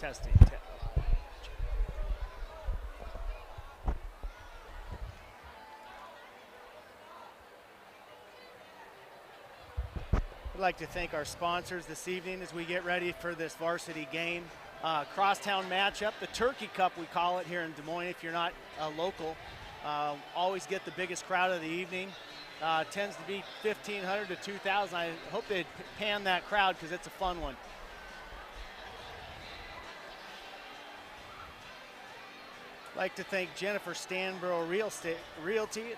Testing. I'd like to thank our sponsors this evening as we get ready for this varsity game. Crosstown matchup, the Turkey Cup we call it here in Des Moines if you're not local. Always get the biggest crowd of the evening. Tends to be 1,500 to 2,000. I hope they pan that crowd because it's a fun one. I'd like to thank Jennifer Stanborough Realty.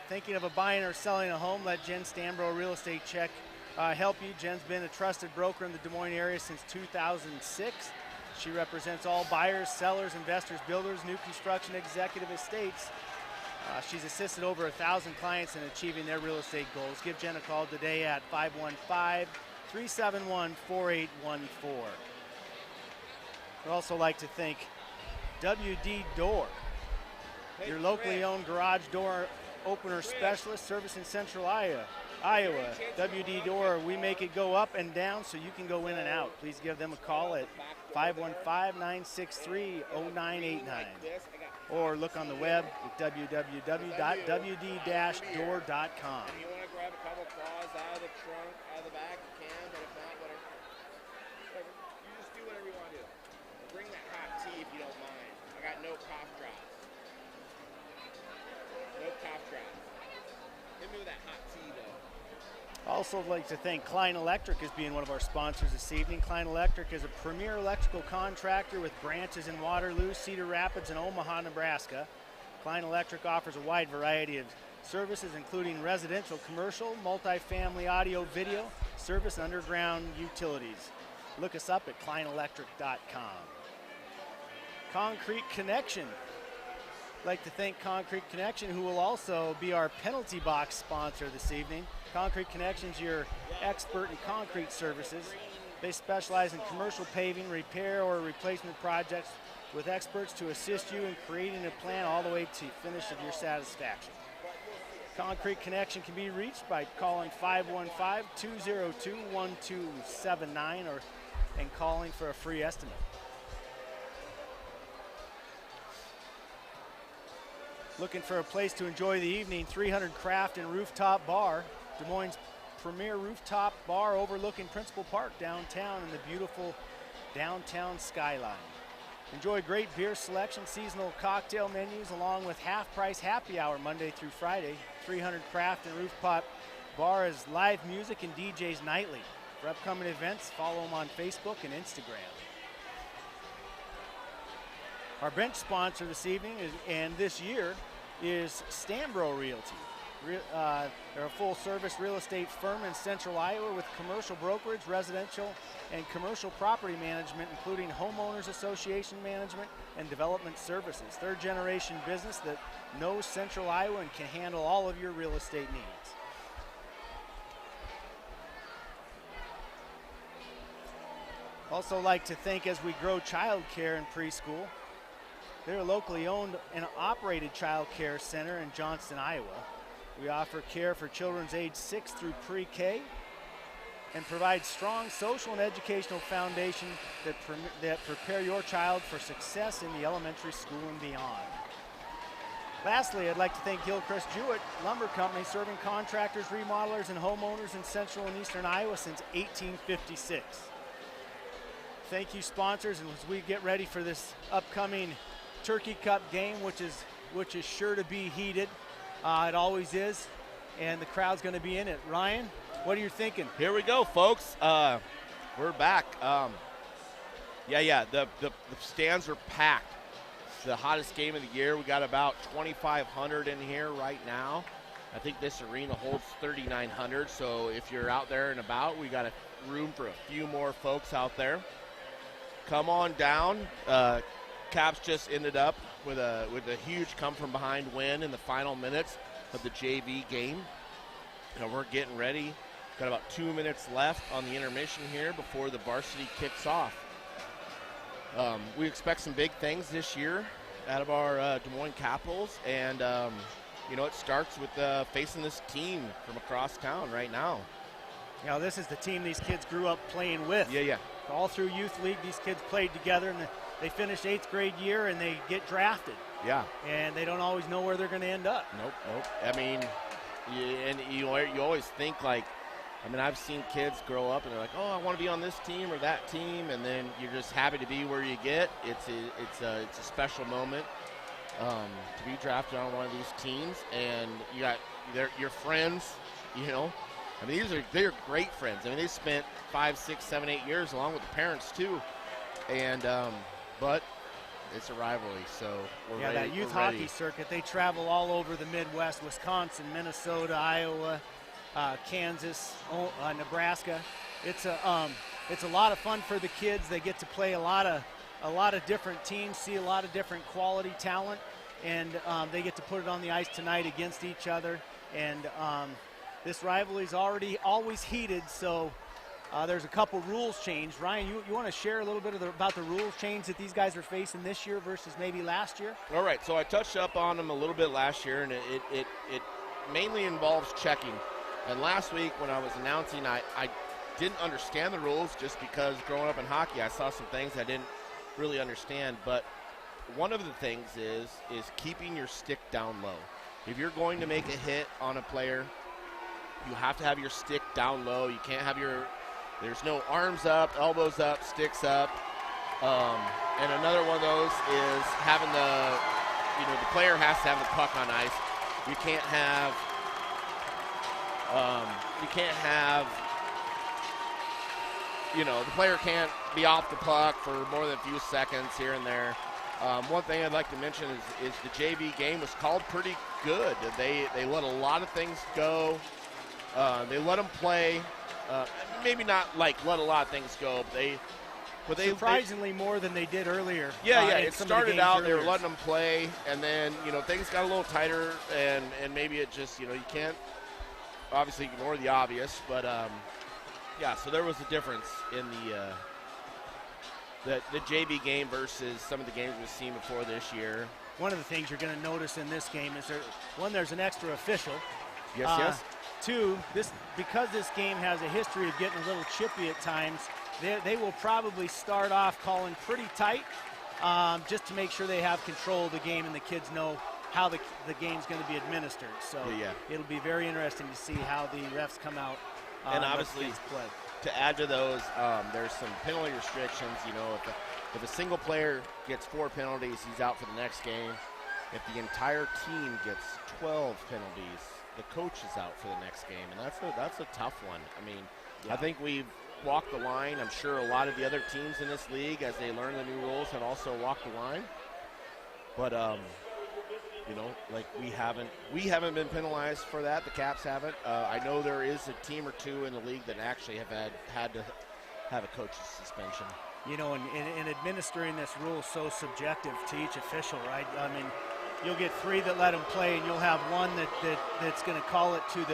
Thinking of buying or selling a home, let Jen Stanborough Real Estate help you. Jen's been a trusted broker in the Des Moines area since 2006. She represents all buyers, sellers, investors, builders, new construction, executive estates. She's assisted over 1,000 clients in achieving their real estate goals. Give Jen a call today at 515-371-4814. I'd also like to thank WD Door, your locally owned garage door opener specialist, service in Central Iowa. WD Door, we make it go up and down so you can go in and out. Please give them a call at 515-963-0989 or look on the web at www.wd-door.com. If you want to grab a couple claws out of the trunk, out of the back, you can, but if not, whatever. You just do whatever you want to do. Bring that hot tea if you don't mind. I got no cough drops. No cough drops. Hit me with that hot tea, though. Also would like to thank Klein Electric as being one of our sponsors this evening. Klein Electric is a premier electrical contractor with branches in Waterloo, Cedar Rapids, and Omaha, Nebraska. Klein Electric offers a wide variety of services including residential, commercial, multifamily audio, video, service, and underground utilities. Look us up at kleinelectric.com. Concrete Connection. I'd like to thank Concrete Connection, who will also be our penalty box sponsor this evening. Concrete Connection's your expert in concrete services. They specialize in commercial paving, repair, or replacement projects with experts to assist you in creating a plan all the way to finish of your satisfaction. Concrete Connection can be reached by calling 515-202-1279 and calling for a free estimate. Looking for a place to enjoy the evening, 300 Craft and Rooftop Bar, Des Moines' premier rooftop bar overlooking Principal Park downtown in the beautiful downtown skyline. Enjoy great beer selection, seasonal cocktail menus, along with half-price happy hour Monday through Friday. 300 Craft and Rooftop Bar is live music and DJs nightly. For upcoming events, follow them on Facebook and Instagram. Our bench sponsor this evening and this year is Stanborough Realty. They're a full-service real estate firm in Central Iowa with commercial brokerage, residential, and commercial property management, including homeowners association management and development services. Third-generation business that knows Central Iowa and can handle all of your real estate needs. Also like to thank As We Grow Child Care and Preschool. They're a locally owned and operated child care center in Johnston, Iowa. We offer care for children aged 6 through pre-K and provide strong social and educational foundation that prepare your child for success in the elementary school and beyond. Lastly, I'd like to thank Gilchrist Jewett Lumber Company, serving contractors, remodelers, and homeowners in central and eastern Iowa since 1856. Thank you, sponsors, and as we get ready for this upcoming Turkey Cup game, which is sure to be heated. It always is, and the crowd's going to be in it. Ryan, what are you thinking? Here we go, folks. We're back. The stands are packed. It's the hottest game of the year. We got about 2,500 in here right now. I think this arena holds 3,900, so if you're out there and about, we got room for a few more folks out there. Come on down. Caps just ended up with a huge come-from-behind win in the final minutes of the JV game. We're getting ready. Got about 2 minutes left on the intermission here before the varsity kicks off. We expect some big things this year out of our Des Moines Capitals, and it starts with facing this team from across town right now. Now, this is the team these kids grew up playing with. Yeah. All through youth league, these kids played together, and they finish 8th grade year and they get drafted. Yeah. And they don't always know where they're going to end up. Nope. I mean, you always think like, I mean, I've seen kids grow up and they're like, oh, I want to be on this team or that team, and then you're just happy to be where you get. It's a special moment to be drafted on one of these teams, and you got your friends, you know. I mean, they're great friends. I mean, they spent 5, 6, 7, 8 years along with the parents too, and but it's a rivalry, so we're ready. That youth hockey circuit, they travel all over the Midwest, Wisconsin, Minnesota, Iowa, Kansas, Nebraska. It's a lot of fun for the kids. They get to play a lot of different teams, see a lot of different quality talent, and they get to put it on the ice tonight against each other. And this rivalry is always heated, so there's a couple rules changed. Ryan, you want to share a little bit about the rules change that these guys are facing this year versus maybe last year? All right, so I touched up on them a little bit last year, and it mainly involves checking. And last week when I was announcing, I didn't understand the rules just because growing up in hockey, I saw some things I didn't really understand. But one of the things is keeping your stick down low. If you're going to make a hit on a player, you have to have your stick down low. You can't have there's no arms up, elbows up, sticks up. And another one of those is having the player has to have the puck on ice. You can't have the player can't be off the puck for more than a few seconds here and there. One thing I'd like to mention is the JV game was called pretty good. They let a lot of things go. They let them play. Maybe not like let a lot of things go, but they surprisingly more than they did earlier. Yeah. It started out earlier. They were letting them play, and then things got a little tighter, and maybe it just you can't obviously ignore the obvious, but so there was a difference in the JV game versus some of the games we've seen before this year. One of the things you're going to notice in this game is there's an extra official. Yes. 2, because this game has a history of getting a little chippy at times, they will probably start off calling pretty tight just to make sure they have control of the game and the kids know how the game's going to be administered. So it'll be very interesting to see how the refs come out. And obviously, to add to those, there's some penalty restrictions. If a single player gets 4 penalties, he's out for the next game. If the entire team gets 12 penalties, the coach is out for the next game, and that's a tough one. I mean, I think we've walked the line. I'm sure a lot of the other teams in this league, as they learn the new rules, have also walked the line. But we haven't been penalized for that. The Caps haven't. I know there is a team or two in the league that actually have had to have a coach's suspension. And administering this rule is so subjective to each official, right? I mean, you'll get 3 that let them play, and you'll have one that's going to call it to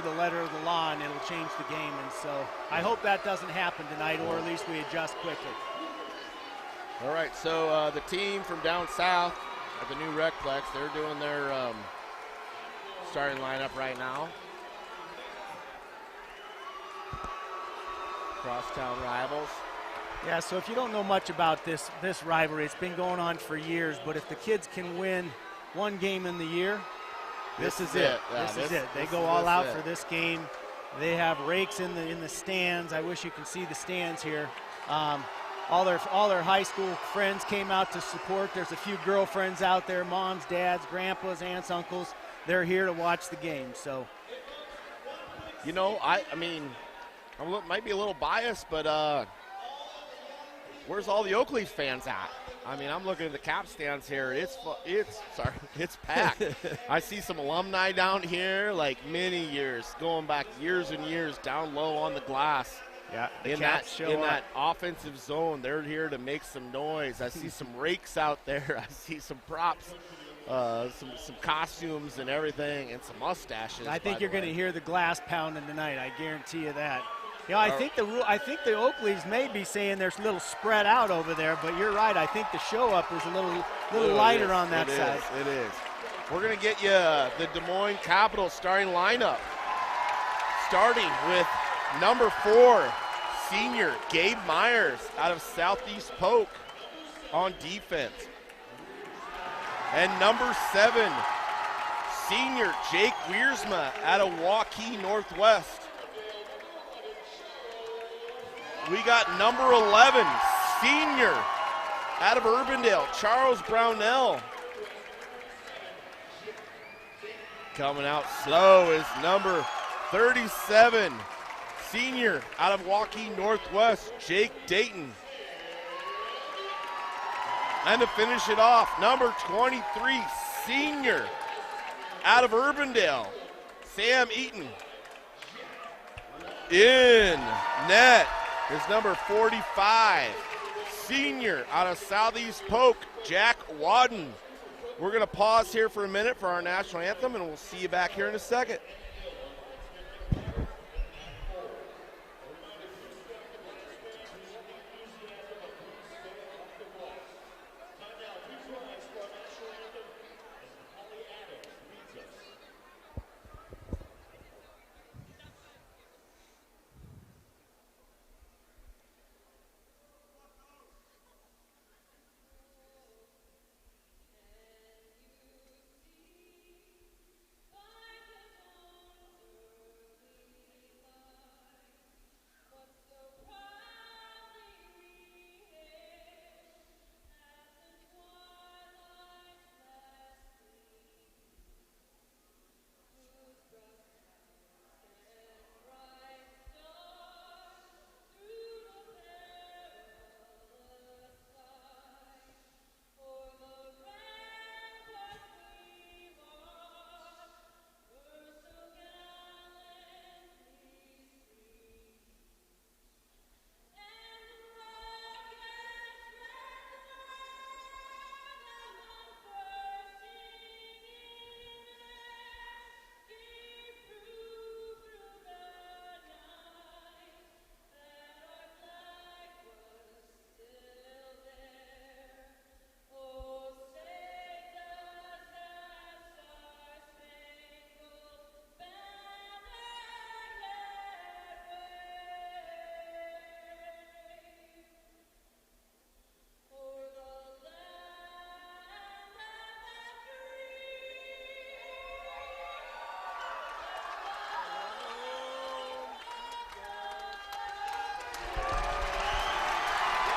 the letter of the law, and it'll change the game. And so I hope that doesn't happen tonight, or at least we adjust quickly. All right, so the team from down south at the new Recplex, they're doing their starting lineup right now. Crosstown rivals. Yeah, so if you don't know much about this rivalry, it's been going on for years, but if the kids can win one game in the year, this is it. This is it. They go all out for this game. They have rakes in the stands. I wish you could see the stands here. All their high school friends came out to support. There's a few girlfriends out there, moms, dads, grandpas, aunts, uncles. They're here to watch the game. So, I might be a little biased, but where's all the Oakleaf fans at? I mean, I'm looking at the Cap stands here. It's packed. I see some alumni down here, like many years, going back years and years, down low on the glass. Yeah, in that offensive zone, they're here to make some noise. I see some rakes out there. I see some props, some costumes and everything, and some mustaches. I think you're going to hear the glass pounding tonight. I guarantee you that. I think the Oakleys may be saying there's a little spread out over there, but you're right. I think the show up is a little lighter on that side. It is. We're going to get you the Des Moines Capitals starting lineup, starting with number 4, senior Gabe Myers out of Southeast Polk. on defense. And number 7, senior Jake Wiersma out of Waukee Northwest. We got number 11, senior out of Urbandale, Charles Brownell. Coming out slow is number 37, senior out of Waukee Northwest, Jake Dayton. And to finish it off, number 23, senior out of Urbandale, Sam Eaton. In net is number 45, senior out of Southeast Polk, Jack Wadden. We're going to pause here for a minute for our national anthem, and we'll see you back here in a second.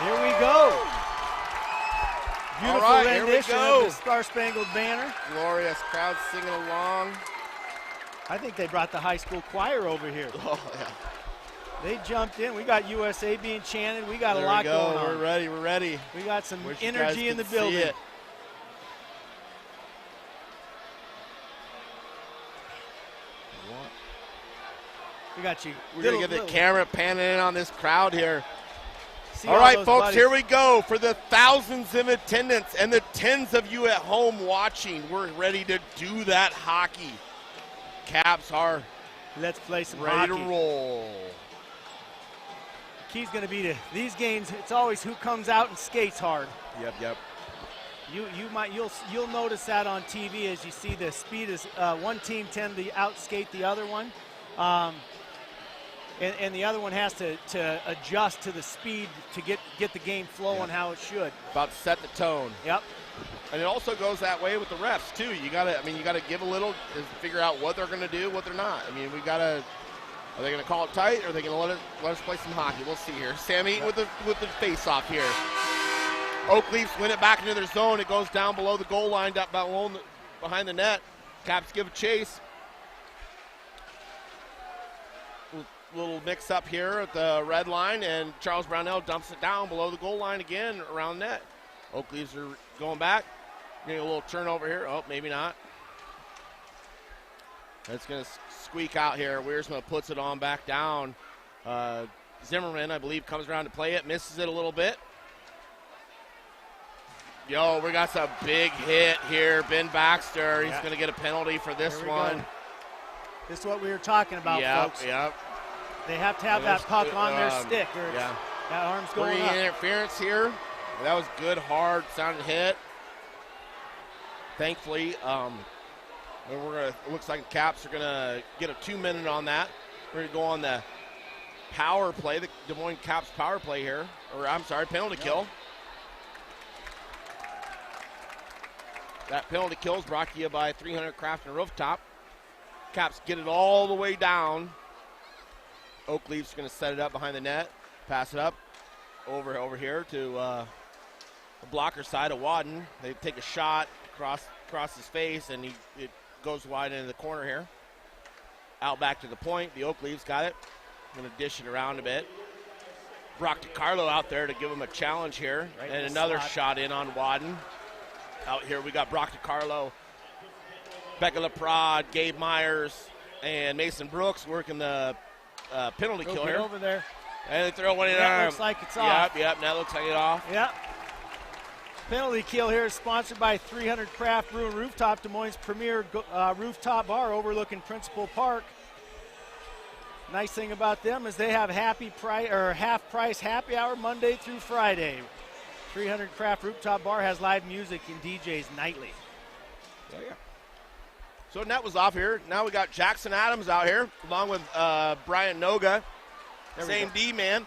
Here we go. Beautiful rendition of the Star Spangled Banner. Glorious crowd singing along. I think they brought the high school choir over here. Oh, yeah. They jumped in. We got USA being chanted. We got There a lot we go. going on. We're ready. We're ready. We got some Wish you energy guys in the could see building. it. We got you. We're going to get the camera panning in on this crowd here. See all right, those folks, buddies. here we go. For the thousands in attendance and the tens of you at home watching, we're ready to do that hockey. Caps are Let's play some ready hockey. to roll. Key's going to be to these games. It's always who comes out and skates hard. Yep. You'll notice that on TV as you see the speed is one team tend to outskate the other one, and the other one has to adjust to the speed to get the game flowing how it should. About to set the tone. Yep. And it also goes that way with the refs too. You gotta give a little to figure out what they're gonna do, what they're not. I mean, are they gonna call it tight, or are they gonna let us play some hockey? We'll see here. Sam Eaton with the face off here. Oak Leafs win it back into their zone. It goes down below the goal line, behind the net. Caps give a chase. Little mix up here at the red line, and Charles Brownell dumps it down below the goal line again around net. Oak Leafs are going back. Getting a little turnover here. Oh, maybe not. It's going to squeak out here. Wiersma puts it on back down. Zimmerman, I believe, comes around to play it. Misses it a little bit. Yo, we got some big hit here. Ben Baxter, he's going to get a penalty for this one. Go. This is what we were talking about, folks. Yep. They have to have that puck on their stick, or that arm's going up. Interference here. That was good, hard sounding hit. Thankfully, it looks like the Caps are gonna get a 2-minute on that. We're gonna go on the power play, the Des Moines Caps power play here, or I'm sorry, penalty kill. That penalty kill is brought to you by 300 Craft and Rooftop. Caps get it all the way down. Oakleaf's going to set it up behind the net, pass it up over here to the blocker side of Wadden. They take a shot across his face, and it goes wide into the corner here. Out back to the point. The Oakleaf's got it. Going to dish it around a bit. Brock DiCarlo out there to give him a challenge here. Right, and another shot in on Wadden. Out here we got Brock DiCarlo, Becca LaPrade, Gabe Myers, and Mason Brooks working the penalty kill here. Over there. And they throw one in. That looks like it's off. Yep, that looks like it's off. Yep. Penalty kill here is sponsored by 300 Craft Brew and Rooftop, Des Moines' premier rooftop bar overlooking Principal Park. Nice thing about them is they have half price happy hour Monday through Friday. 300 Craft Rooftop Bar has live music and DJs nightly. Yeah. So net was off here. Now we got Jackson Adams out here along with Brian Noga. Same D-man.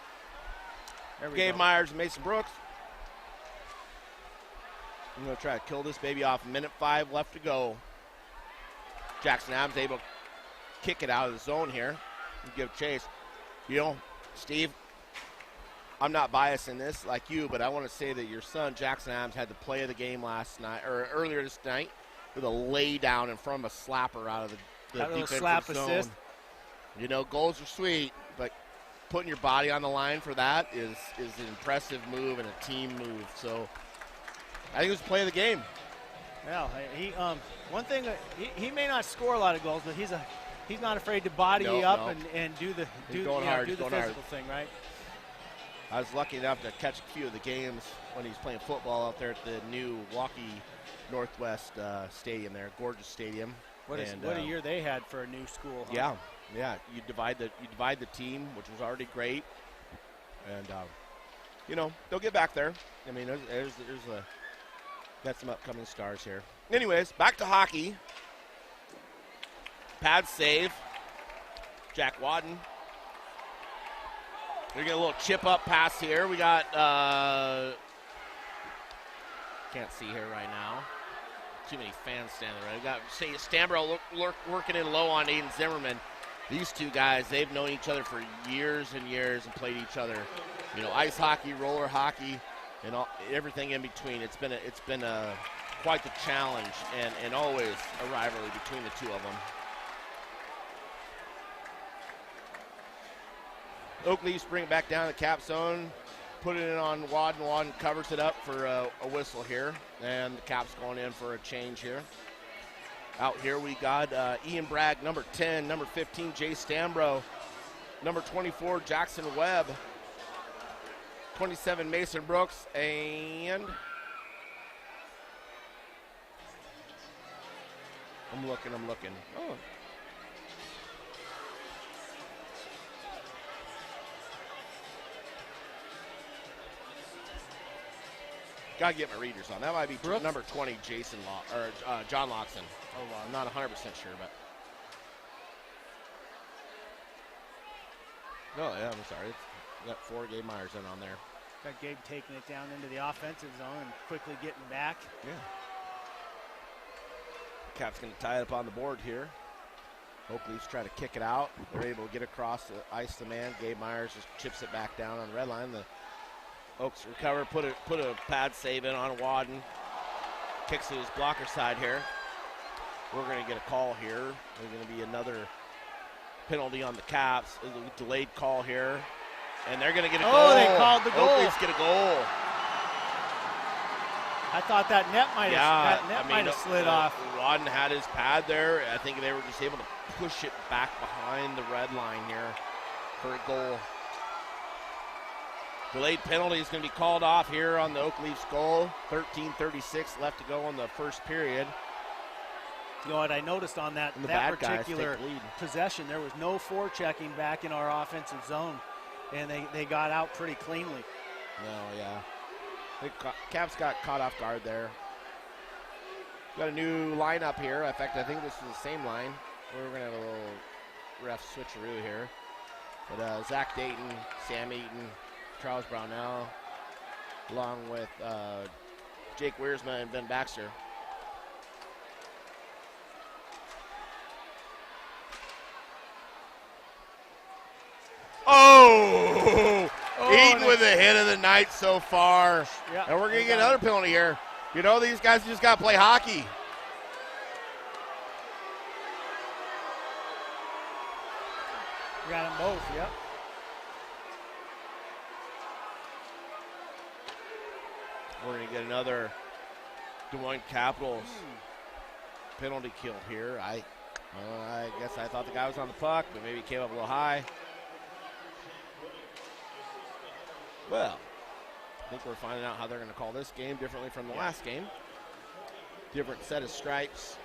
Gabe Myers and Mason Brooks. I'm going to try to kill this baby off. 1:05 left to go. Jackson Adams able to kick it out of the zone here and give chase. You know, Steve, I'm not biased in this like you, but I want to say that your son, Jackson Adams, had the play of the game last night, or earlier this night, with a lay down in front of a slapper out of the defensive slap zone. Assist. You know, goals are sweet, but putting your body on the line for that is an impressive move and a team move. So I think it was play of the game. Well, one thing, he may not score a lot of goals, but he's not afraid to body you up and do the physical thing, right? I was lucky enough to catch a few of the games when he was playing football out there at the new Milwaukee Northwest Stadium there, gorgeous stadium. What a year they had for a new school. Huh? Yeah. You divide the team, which was already great, and they'll get back there. I mean, there's got some upcoming stars here. Anyways, back to hockey. Pad save. Jack Wadden. They're getting a little chip up pass here. We got, can't see here right now. Too many fans standing there. We got Stambro working in low on Aiden Zimmerman. These two guys, they've known each other for years and years and played each other. You know, ice hockey, roller hockey, and everything in between. It's been quite the challenge and always a rivalry between the two of them. Oakleafs bring it back down to the cap zone, put it in on Wadden. Wadden covers it up for a whistle here, and the Caps going in for a change here. Out here we got Ian Bragg, number 10, number 15, Jay Stambro, number 24, Jackson Webb, 27, Mason Brooks, and I'm looking. Oh. Gotta get my readers on. That might be number 20, John Loxton. Oh, well, I'm not 100% sure, but. No, yeah, I'm sorry. It's got 4 Gabe Myers in on there. Got Gabe taking it down into the offensive zone and quickly getting back. Yeah. Cap's going to tie it up on the board here. Oakleafs try to kick it out. They're able to get across the ice the man. Gabe Myers just chips it back down on the red line. The Oaks recover, put a pad save in on Wadden. Kicks to his blocker side here. We're going to get a call here. There's going to be another penalty on the Caps. A delayed call here. And they're going to get a goal. Oh, they called the goal. Oakleafs get a goal. I thought that net might have slid off. Wadden had his pad there. I think they were just able to push it back behind the red line here for a goal. Delayed penalty is going to be called off here on the Oakleafs goal. 13:36 left to go in the first period. You know what I noticed on that particular possession, there was no forechecking back in our offensive zone, and they got out pretty cleanly. No, yeah. Caps got caught off guard there. Got a new lineup here. In fact, I think this is the same line. We're going to have a little ref switcheroo here. But Zach Dayton, Sam Eaton, Charles Brownell, along with Jake Wiersma and Ben Baxter. Oh, Eden with the hit of the night so far. Yeah, And we're going to get another penalty here. You know, these guys just got to play hockey. Got them both, yep. We're going to get another Des Moines Capitals penalty kill here. I guess I thought the guy was on the puck, but maybe he came up a little high. Well, I think we're finding out how they're going to call this game differently from the last game. Different set of stripes.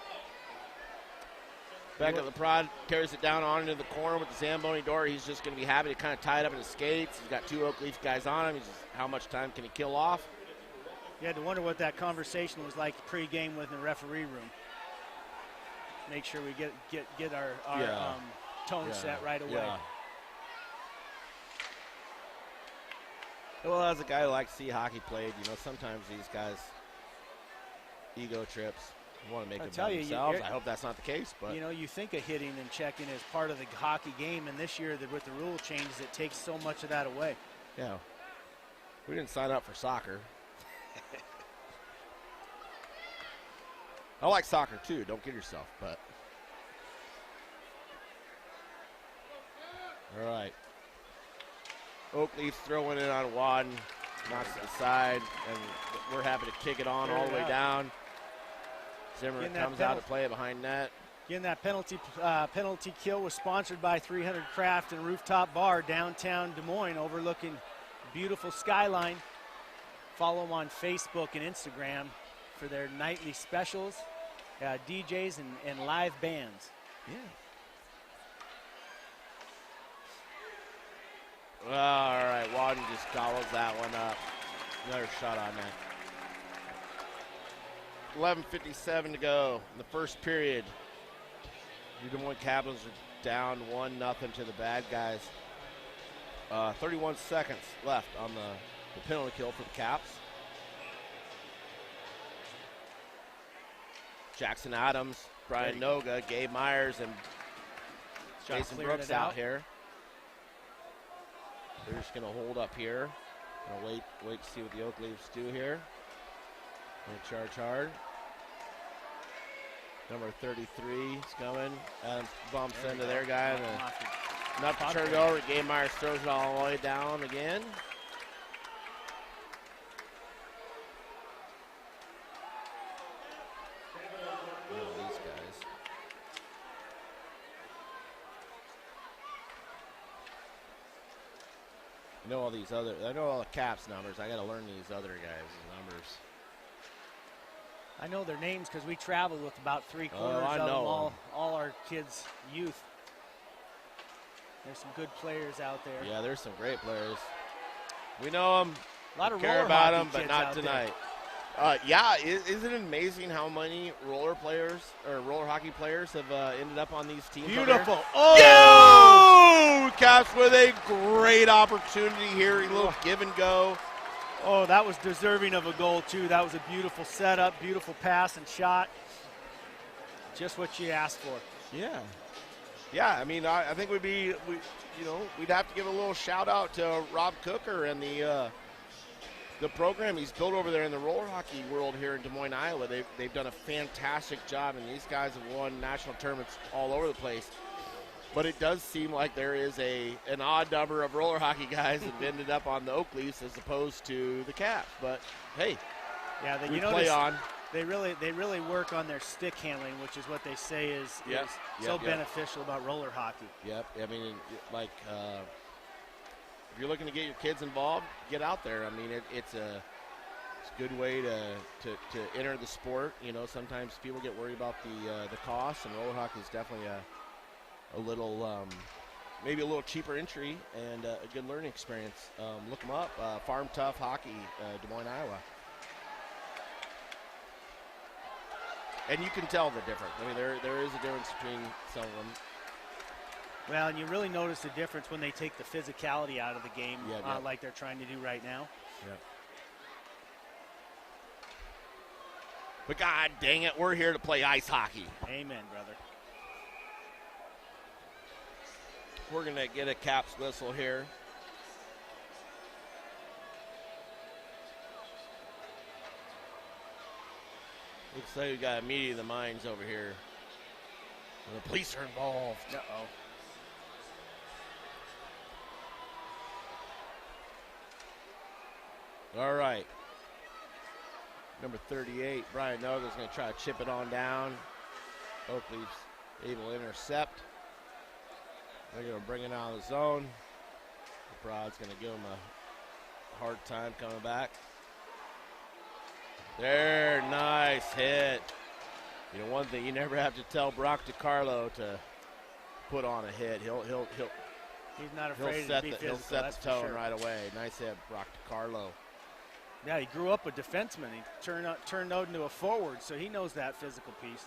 Back at the prod, carries it down on into the corner with the Zamboni door. He's just going to be happy to kind of tie it up in his skates. He's got two Oak Leaf guys on him. He's just, how much time can he kill off? You had to wonder what that conversation was like pre-game with the referee room. Make sure we get our tone set right away. Yeah. Well, as a guy who likes to see hockey played, you know, sometimes these guys ego trips. Want to make it about themselves. I hope that's not the case, but you know, you think of hitting and checking as part of the hockey game, and this year with the rule changes, it takes so much of that away. Yeah, we didn't sign up for soccer. I like soccer too. Don't kid yourself, but all right. Oak Leafs throwing it on Wadden, knocks it aside, and we're happy to kick it on all the way down. Zimmerman comes out to play it behind net. Again, that penalty kill was sponsored by 300 Craft and Rooftop Bar, downtown Des Moines, overlooking beautiful skyline. Follow them on Facebook and Instagram for their nightly specials, DJs, and live bands. Yeah. All right, Wadden just gobbles that one up. Another shot on that. 11:57 to go in the first period. The Des Moines Capitals are down 1-0 to the bad guys. 31 seconds left on the penalty kill for the Caps. Jackson Adams, Brian Noga, Gabe Myers, and Jason Brooks out here. They're just going to hold up here. Gonna wait to see what the Oak Leafs do here. Gonna charge hard. Number 33 is coming. Adams bumps into their guy. Enough to turn it over. Gabe Myers throws it all the way down again. These guys. I know all the Caps numbers. I got to learn these other guys' numbers. I know their names because we traveled with about three-quarters of them all our kids' youth. There's some good players out there. Yeah, there's some great players. We know them. A lot of care about them, but not tonight. Isn't it amazing how many roller hockey players have ended up on these teams? Beautiful. Oh! Caps with a great opportunity here. A little give and go. Oh, that was deserving of a goal, too. That was a beautiful setup, beautiful pass and shot. Just what you asked for. Yeah. Yeah, I mean, I think we'd have to give a little shout out to Rob Cooker and the program he's built over there in the roller hockey world here in Des Moines, Iowa. They've done a fantastic job, and these guys have won national tournaments all over the place. But it does seem like there is an odd number of roller hockey guys that have ended up on the Oak Leafs as opposed to the Caps. But hey, yeah, we play on. They really work on their stick handling, which is what they say is beneficial about roller hockey. Yep. I mean, if you're looking to get your kids involved, get out there. I mean, it's a good way to enter the sport. You know, sometimes people get worried about the cost, and roller hockey is definitely a little maybe a little cheaper entry and a good learning experience. Look them up. Farm Tough Hockey, Des Moines, Iowa. And you can tell the difference. I mean, there is a difference between some of them. Well, and you really notice the difference when they take the physicality out of the game, yeah. like they're trying to do right now. Yeah. But God dang it, we're here to play ice hockey. Amen, brother. We're going to get a caps whistle here. Looks like we got a meeting of the minds over here. And the police are involved. Uh-oh. All right. Number 38, Brian Noga's going to try to chip it on down. Oakley's able to intercept. They're going to bring it out of the zone. McBride's going to give him a hard time coming back. There, nice hit. You know, one thing, you never have to tell Brock DiCarlo to put on a hit. He's not afraid to be physical. He'll set the tone right away. Nice hit, Brock DiCarlo. Yeah, he grew up a defenseman. He turned out into a forward, so he knows that physical piece.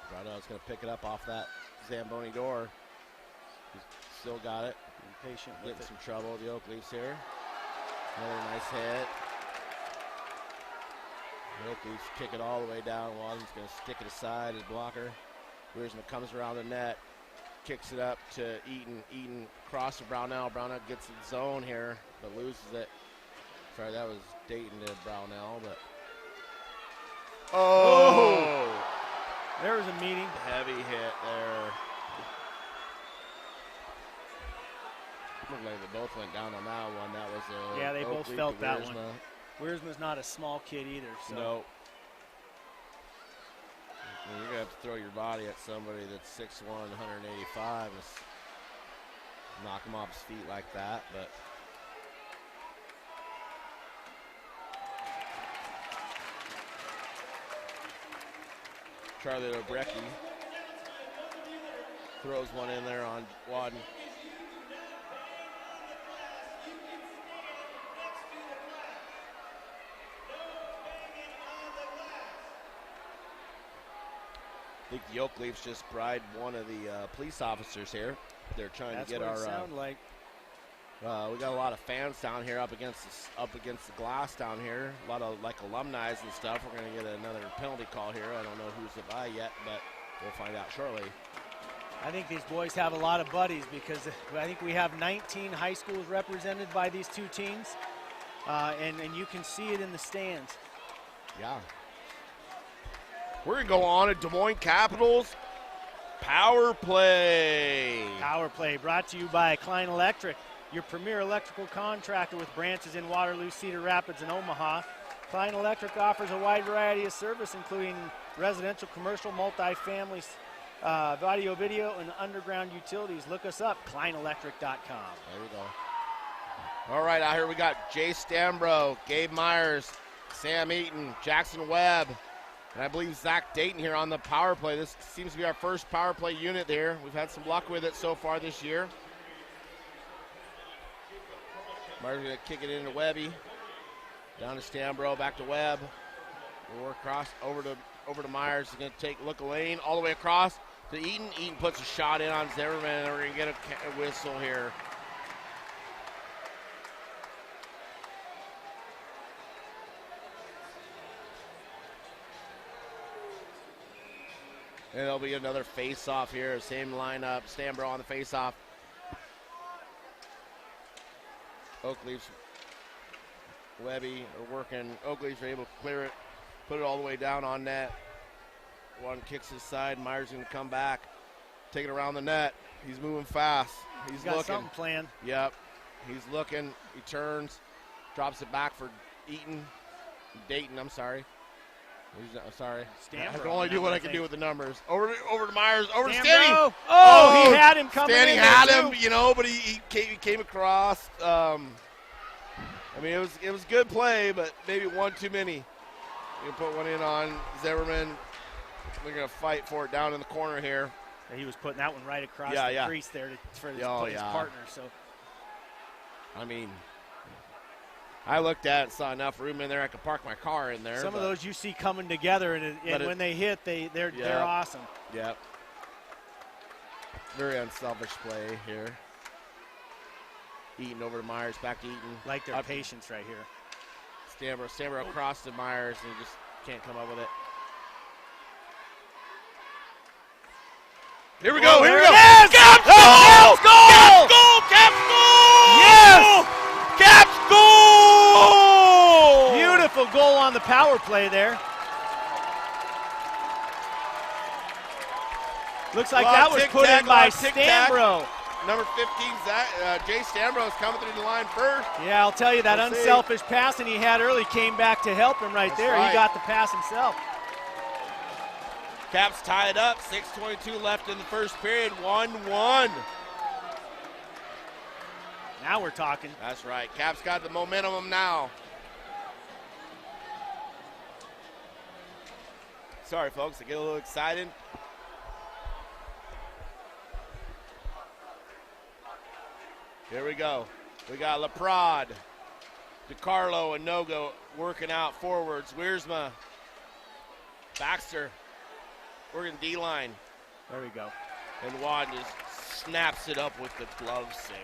Brado's going to pick it up off that Zamboni door. He's still got it. Being patient with Getting it. some trouble, the Oakleys here. Another nice hit. The Oakleys kick it all the way down. Watson's going to stick it aside as blocker. Wiersma comes around the net, kicks it up to Eaton. Eaton across to Brownell. Brownell gets the zone here, but loses it. Sorry, that was Dayton to Brownell, but. Oh! There was a meeting. Heavy hit there. Looked like they both went down on that one. That was a. Yeah, they both Oakley felt to that Wiersma. one. Wiersma's not a small kid either. So. No. You're going to have to throw your body at somebody that's 6'1", 185 and knock him off his feet like that. But Charlie Lobrecki throws one in there on Wadden. I think the Oakleafs just bribed one of the police officers here. They're trying to get what our. It sound like. We got a lot of fans down here up against the glass down here. A lot of like alumni and stuff. We're going to get another penalty call here. I don't know who's the by yet, but we'll find out shortly. I think these boys have a lot of buddies because I think we have 19 high schools represented by these two teams, and you can see it in the stands. Yeah. We're going to go on to Des Moines Capitals Power Play. Power Play brought to you by Klein Electric, your premier electrical contractor with branches in Waterloo, Cedar Rapids, and Omaha. Klein Electric offers a wide variety of service, including residential, commercial, multifamily, audio, video, and underground utilities. Look us up, kleinelectric.com. There we go. All right, out here we got Jay Stambro, Gabe Myers, Sam Eaton, Jackson Webb, and I believe Zach Dayton here on the power play. This seems to be our first power play unit there. We've had some luck with it so far this year. Myers going to kick it into Webby. Down to Stambro, back to Webb. We'll work across over to Myers. He's going to take look a lane all the way across to Eaton. Eaton puts a shot in on Zimmerman, and we're going to get a whistle here. And there'll be another face-off here. Same lineup. Stambro on the face-off. Oakleafs, Webby are working. Oakleafs are able to clear it, put it all the way down on net. One kicks his side. Myers going to come back, take it around the net. He's moving fast. He's got looking. something planned. Yep. He's looking. He turns, drops it back for Dayton, I'm sorry. Sorry. Stambro. I can only do what I can do with the numbers. Over to Myers. Over to Stambro. Stanny. Oh, he had him coming Stanny in had there him, too. but he came across. I mean, it was good play, but maybe one too many. You put one in on Zimmerman. They're going to fight for it down in the corner here. He was putting that one right across the crease there for his partner. So, I mean, I looked at it, saw enough room in there. I could park my car in there. Some of those you see coming together, and when they hit, they're awesome. Yep. Very unselfish play here. Eaton over to Myers, back to Eaton. Like their patience right here. Stanbro across to Myers, and he just can't come up with it. Here we go. Here we go. Yes! Caps goal! Caps goal! Caps goal! Yes! Caps goal! Beautiful goal on the power play there. Looks like that was put in by Stanbro. Number 15, Jay Stanbro is coming through the line first. Yeah, I'll tell you, that unselfish passing he had early came back to help him right there. Right. He got the pass himself. Caps tie it up. 6:22 left in the first period. 1-1. Now we're talking. That's right. Caps got the momentum now. Sorry, folks. I get a little excited. Here we go. We got LaPrade, DiCarlo, and Nogo working out forwards. Wiersma, Baxter, working D-line. There we go. And Watt just snaps it up with the glove save.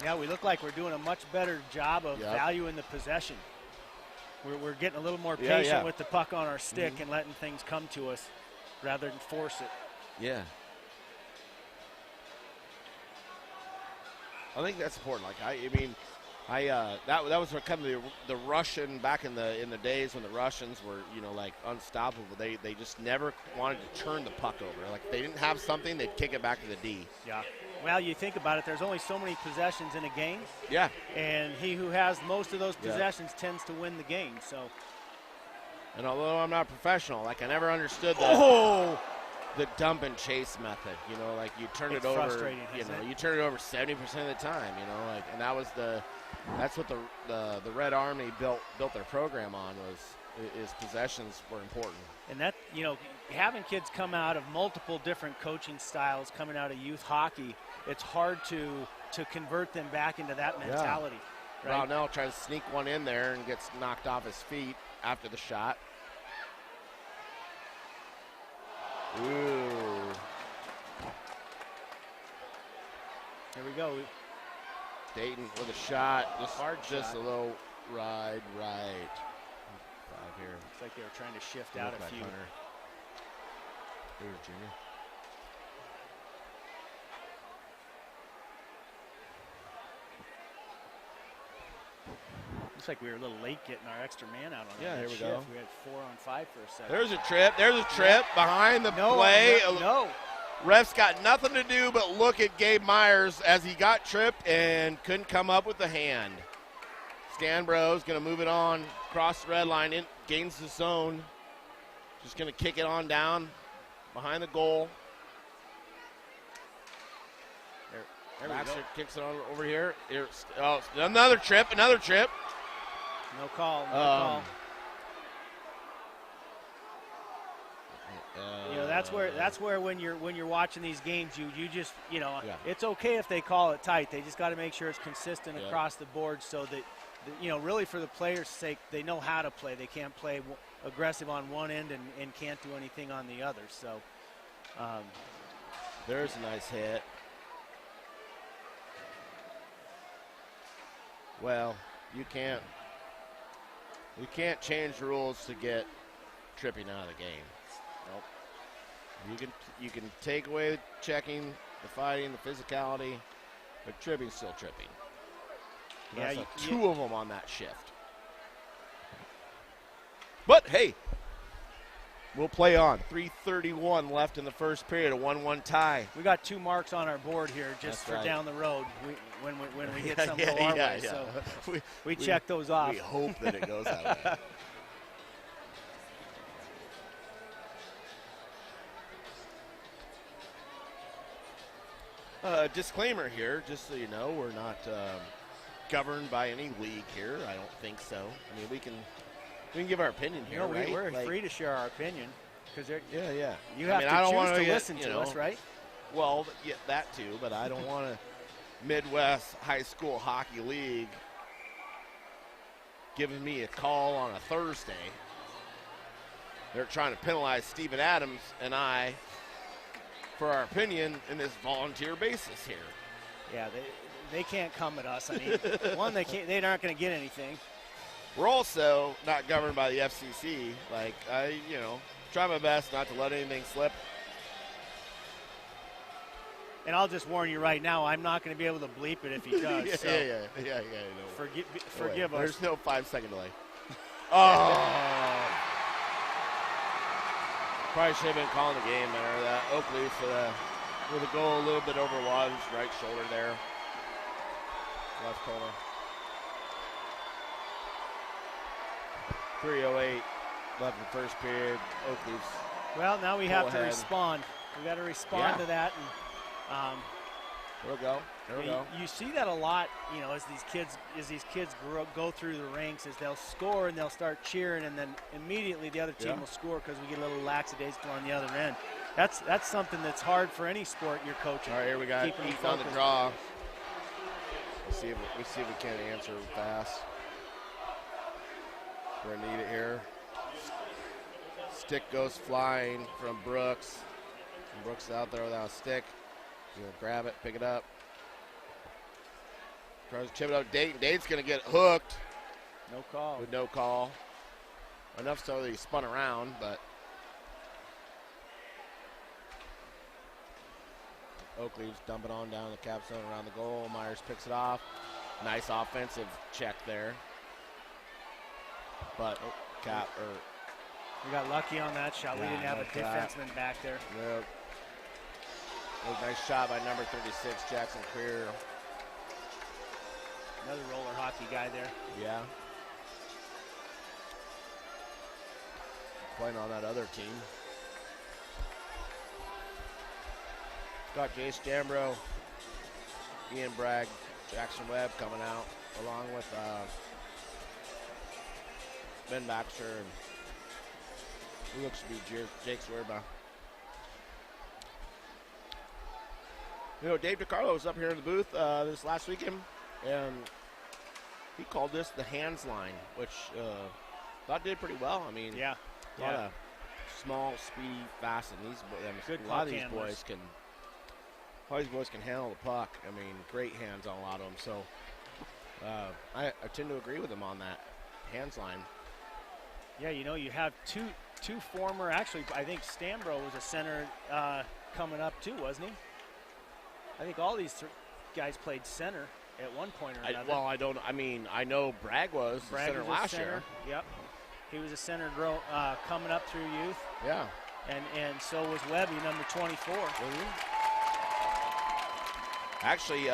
Yeah, we look like we're doing a much better job of valuing the possession. We're getting a little more patient with the puck on our stick and letting things come to us rather than force it. Yeah. I think that's important. Like that was kind of the Russian back in the days when the Russians were like unstoppable. They just never wanted to turn the puck over. Like if they didn't have something, they'd kick it back to the D. Yeah. Well, you think about it. There's only so many possessions in a game. Yeah. And he who has most of those possessions tends to win the game. So. And although I'm not a professional, like I never understood the dump and chase method, like you turn it over, you turn it over 70% of the time, like, and that's what the Red Army built their program on is possessions were important. And that, having kids come out of multiple different coaching styles, coming out of youth hockey, it's hard to convert them back into that mentality. Yeah. Right? Brownell tries to sneak one in there and gets knocked off his feet after the shot. Ooh. Here we go. Dayton with a shot. Just shot. a little ride right. 5 here. Looks like they were trying to shift out a few. Here, Junior. Looks like we were a little late getting our extra man out on that here we shift. go. We had 4 on 5 for a second. There's a trip behind the play. No. Ref's got nothing to do but look at Gabe Myers as he got tripped and couldn't come up with the hand. Stanbro's going to move it on across the red line, gains the zone. Just going to kick it on down behind the goal. There Baxter kicks it on over here. Another trip. No call. That's where when you're watching these games, you just it's okay if they call it tight. They just got to make sure it's consistent across the board, so that really for the players' sake, they know how to play. They can't play aggressive on one end and can't do anything on the other. So there's a nice hit. Well, you can't change rules to get tripping out of the game. Nope. You can take away the checking, the fighting, the physicality, but tripping's still tripping. And that's two of them on that shift. But hey, we'll play on. 3:31 left in the first period, a 1-1 tie. We got 2 marks on our board here just for down the road when we get some go our way. So we check those off. We hope that it goes that way. Disclaimer here, just so you know, we're not governed by any league here. I don't think so. I mean, we can give our opinion here, right? We're free to share our opinion because you have I don't to choose to listen to us, right? Well, yeah, that too, but I don't want a Midwest High School Hockey League giving me a call on a Thursday. They're trying to penalize Steven Adams and I for our opinion in this volunteer basis here. Yeah, they can't come at us. I mean, one, they're not going to get anything. we're also not governed by the FCC. Like, I, try my best not to let anything slip. And I'll just warn you right now, I'm not going to be able to bleep it if he does. Yeah, so yeah. Forgive us. There's no 5-second delay. Oh! Probably should have been calling the game there. That Oakley with a goal a little bit over Wadd's right shoulder there. Left corner. 3:08 left in the first period. Oakley's. Well, now we have to respond. We got to respond to that. And there we go. You see that a lot, as these kids go through the ranks, as they'll score and they'll start cheering, and then immediately the other team will score because we get a little lackadaisical on the other end. That's something that's hard for any sport you're coaching. All right, here we got Eaton on the draw. Let's see if we can answer fast. We're gonna need it here. Stick goes flying from Brooks. And Brooks is out there without a stick. He's gonna grab it, pick it up. Tries to chip it up. Dayton's gonna get hooked. No call. With no call. Enough so that he spun around, but Oakley's dumping on down the cap zone around the goal. Myers picks it off. Nice offensive check there. But we got lucky on that shot. We didn't have a defenseman back there. Yep. A nice shot by number 36, Jackson Creer. Another roller hockey guy there. Yeah. Playing on that other team. Got Jace Jambro, Ian Bragg, Jackson Webb coming out, along with Ben Baxter, and who looks to be Jake Swerba. Dave DiCarlo was up here in the booth this last weekend, and he called this the hands line, which thought did pretty well. I mean, a lot of small, speedy, fast, and a lot of these boys can. All these boys can handle the puck. I mean, great hands on a lot of them. So I tend to agree with him on that hands line. Yeah, you have two former. Actually, I think Stambro was a center coming up too, wasn't he? I think all these guys played center at one point or another. I know Bragg was center last year. Yep, he was a center coming up through youth. Yeah, and so was Webby, number 24. Actually,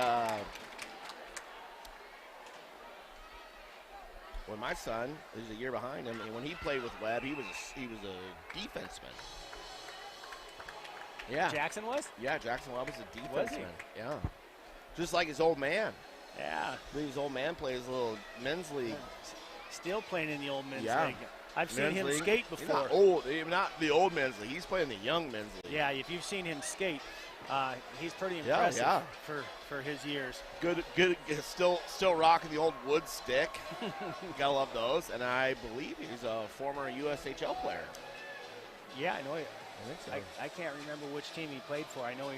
when my son is a year behind him, and when he played with Webb, he was a defenseman. Yeah. Jackson was? Yeah, Jackson Webb was a defenseman. Was he? Yeah. Just like his old man. Yeah. His old man plays a little men's league. Still playing in the old men's league. I've seen him skate before. Not the old men's league. He's playing the young men's league. Yeah, if you've seen him skate, he's pretty impressive for his years. Good. Still rocking the old wood stick. Gotta love those. And I believe he's a former USHL player. Yeah, I know. I think so. I can't remember which team he played for. I know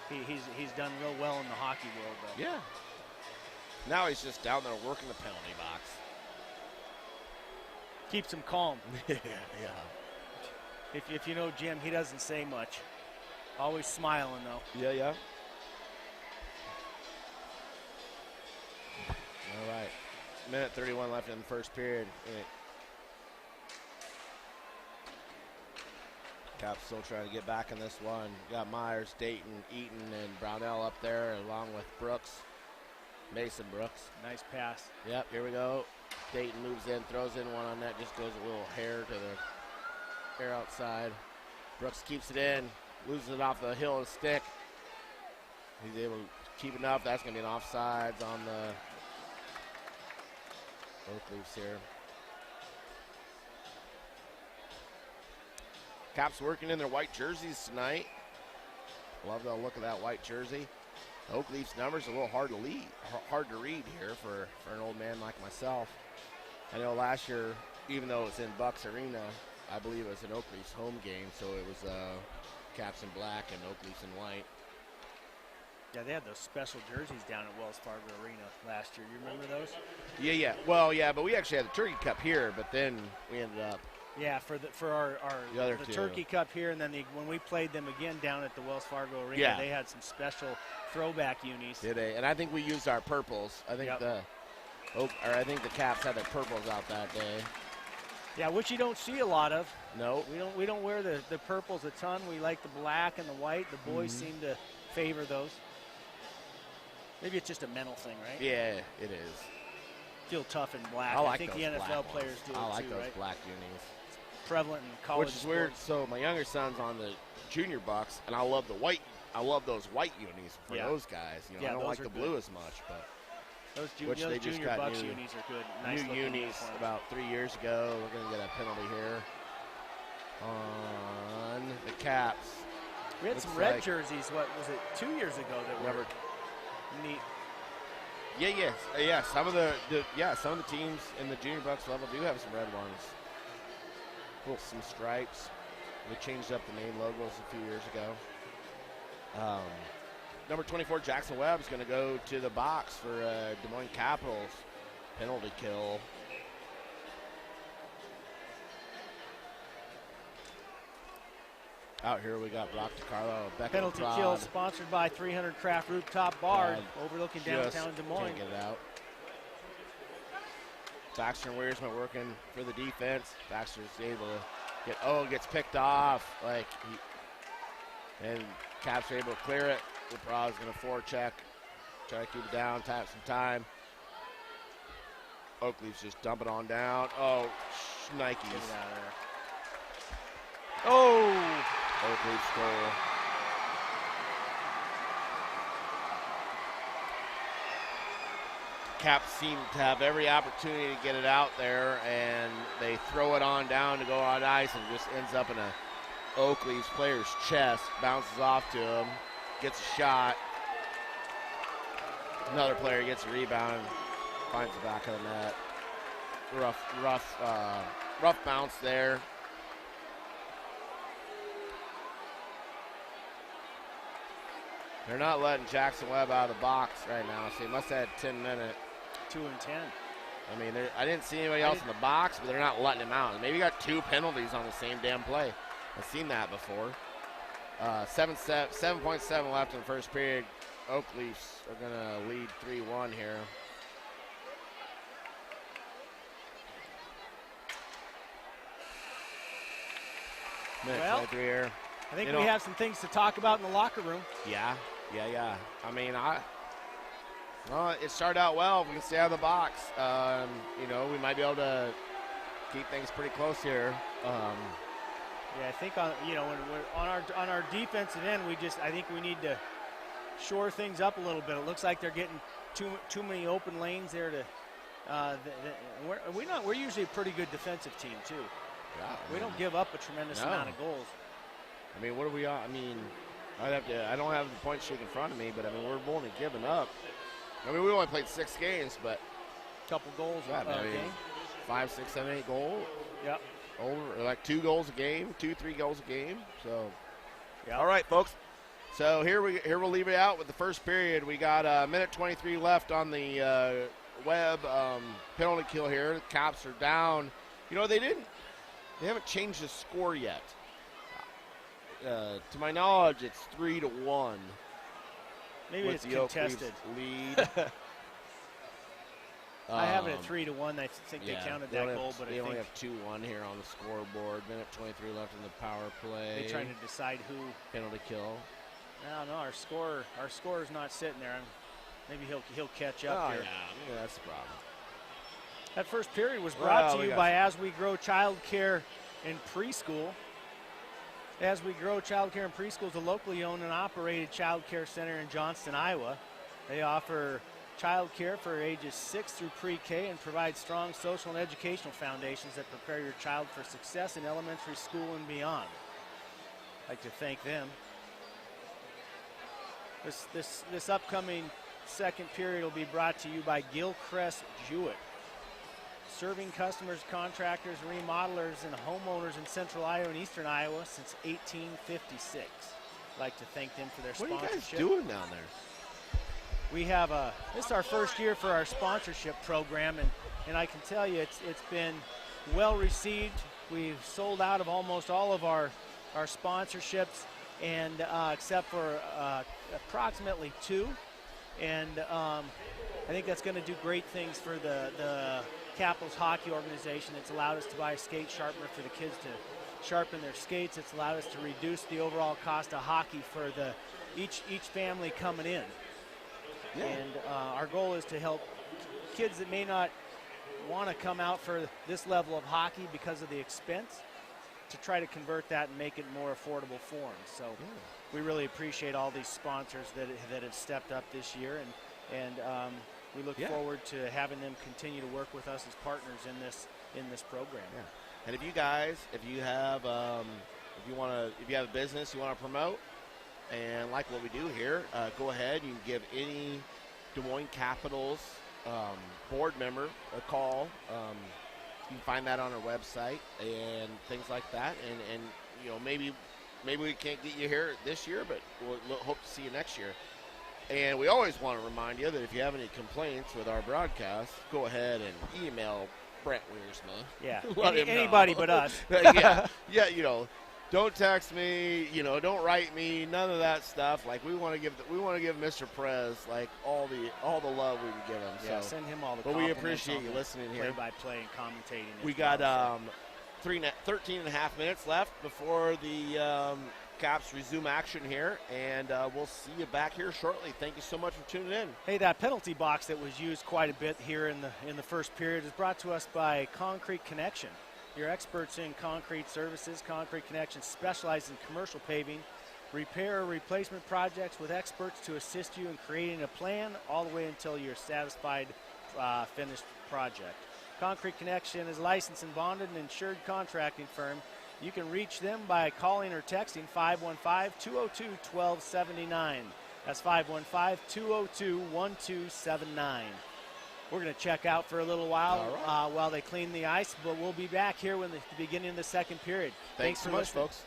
he's done real well in the hockey world, though. Yeah. Now he's just down there working the penalty box. Keeps him calm. Yeah. If you know Jim, he doesn't say much. Always smiling, though. Yeah. All right. Minute 31 left in the first period. Cap's still trying to get back in this one. Got Myers, Dayton, Eaton, and Brownell up there, along with Brooks. Mason Brooks. Nice pass. Yep, here we go. Dayton moves in, throws in one on net, just goes a little hair to the hair outside. Brooks keeps it in, loses it off the heel and stick. He's able to keep it up. That's going to be an offsides on the Oakleafs here. Caps working in their white jerseys tonight. Love the look of that white jersey. The Oakleafs numbers a little hard to read here for an old man like myself. I know last year, even though it was in Bucks Arena, I believe it was an Oakleafs home game, so it was Caps in black and Oakleafs in white. Yeah, they had those special jerseys down at Wells Fargo Arena last year. You remember those? Yeah. Well, yeah, but we actually had the Turkey Cup here, but then we ended up. Yeah, for our the Turkey Cup here, and then when we played them again down at the Wells Fargo Arena, they had some special throwback unis. Did they? And I think we used our purples. I think I think the Caps had their purples out that day. Yeah, which you don't see a lot of. No, we don't wear the purples a ton. We like the black and the white. The boys seem to favor those. Maybe it's just a mental thing, right? Yeah, it is. Feel tough in black. I think the NFL players do it too, I like those right? black unis. Prevalent in college Which is sports. weird. So my younger son's on the junior Bucks, and I love the white. I love those white unis for those guys. You know, I don't like the blue as much, but those they just junior got Bucks new, unis are good. Nice new unis uniforms. about 3 years ago. We're gonna get a penalty here on the Caps. We had some red jerseys. What was it? 2 years ago that were neat. Yeah. Some of the teams in the junior Bucks level do have some red ones. Some stripes. They changed up the name logos a few years ago. Number 24, Jackson Webb is going to go to the box for Des Moines Capitals penalty kill. Out here we got Brock DiCarlo. Penalty kill sponsored by 300 Craft Rooftop Bar overlooking downtown Des Moines. Can't get it out. Baxter and Weiersman working for the defense. Baxter's able to gets picked off. And Caps are able to clear it. LeBron's going to forecheck. Try to keep it down, tap some time. Oakley's just dumping on down. Oh, Nikes. Oh! Oakley's goal. Caps seem to have every opportunity to get it out there, and they throw it on down to go on ice and just ends up in a Oakley's player's chest, bounces off to him, gets a shot. Another player gets a rebound and finds the back of the net. Rough bounce there. They're not letting Jackson Webb out of the box right now, so he must have had 10 minutes. 2 and 10. I mean, I didn't see anybody else in the box, but they're not letting him out. Maybe he got 2 penalties on the same damn play. I've seen that before. 7.7 left in the first period. Oak Leafs are going to lead 3-1 here. Well, 23 here. I think we have some things to talk about in the locker room. Yeah. I mean, it started out well. If we can stay out of the box, we might be able to keep things pretty close here. Yeah, I think when we're on our defensive end, I think we need to shore things up a little bit. It looks like they're getting too many open lanes there we're usually a pretty good defensive team too. Yeah, we don't give up a tremendous amount of goals. I mean, what are we on? I mean, I don't have the point sheet in front of me, but I mean, we're only giving up. I mean, we only played 6 games, but a couple goals a game. 5, 6, 7, 8 goals. Yep. Over like 2 goals a game, 2-3 goals a game. So, yeah. All right, folks. So here we'll leave it out with the first period. We got a minute 23 left on the Webb penalty kill here. The Caps are down. They haven't changed the score yet. To my knowledge, it's 3-1. Maybe it's contested. Lead. I have it at 3-1. I think they counted that goal, but they only have 2-1 here on the scoreboard. Minute 23 left in the power play. They're trying to decide who penalty kill. No, our scorer's not sitting there. Maybe he'll catch up here. Yeah, that's the problem. That first period was brought to you by As We Grow Child Care and Preschool. As We Grow Child Care and Preschool is a locally owned and operated child care center in Johnston, Iowa. They offer child care for ages 6 through pre-K and provide strong social and educational foundations that prepare your child for success in elementary school and beyond. I'd like to thank them. This upcoming second period will be brought to you by Gilchrist Jewett, serving customers, contractors, remodelers, and homeowners in Central Iowa and Eastern Iowa since 1856. I'd like to thank them for their sponsorship. What are you guys doing down there? We have this is our first year for our sponsorship program, and I can tell you it's been well received. We've sold out of almost all of our sponsorships, and except for approximately 2. And I think that's going to do great things for the Capitals hockey organization. It's allowed us to buy a skate sharpener for the kids to sharpen their skates. It's allowed us to reduce the overall cost of hockey for each family coming in. Yeah. And our goal is to help kids that may not want to come out for this level of hockey because of the expense, to try to convert that and make it more affordable for them. So we really appreciate all these sponsors that have stepped up this year, and we look forward to having them continue to work with us as partners in this program. Yeah. And if you guys, if you have a business you want to promote, and like what we do here, go ahead. You can give any Des Moines Capitals board member a call. You can find that on our website and things like that. And you know, maybe we can't get you here this year, but we'll hope to see you next year. And we always want to remind you that if you have any complaints with our broadcast, go ahead and email Brent Wiersma. Yeah, anybody but us. Yeah, you know. Don't text me, you know, don't write me, none of that stuff. Like, we want to give Mr. Prez like all the love we can give him. Yeah, so send him all the compliments. But we appreciate you listening here. Play-by-play and commentating. We got 13 and a half minutes left before the Caps resume action here, and we'll see you back here shortly. Thank you so much for tuning in. Hey, that penalty box that was used quite a bit here in the first period is brought to us by Concrete Connection. Your experts in concrete services. Concrete Connection specializes in commercial paving, repair or replacement projects with experts to assist you in creating a plan all the way until you're satisfied finished project. Concrete Connection is licensed and bonded and insured contracting firm. You can reach them by calling or texting 515-202-1279. That's 515-202-1279. We're going to check out for a little while while they clean the ice, but we'll be back here when the beginning of the second period. Thanks so much, folks.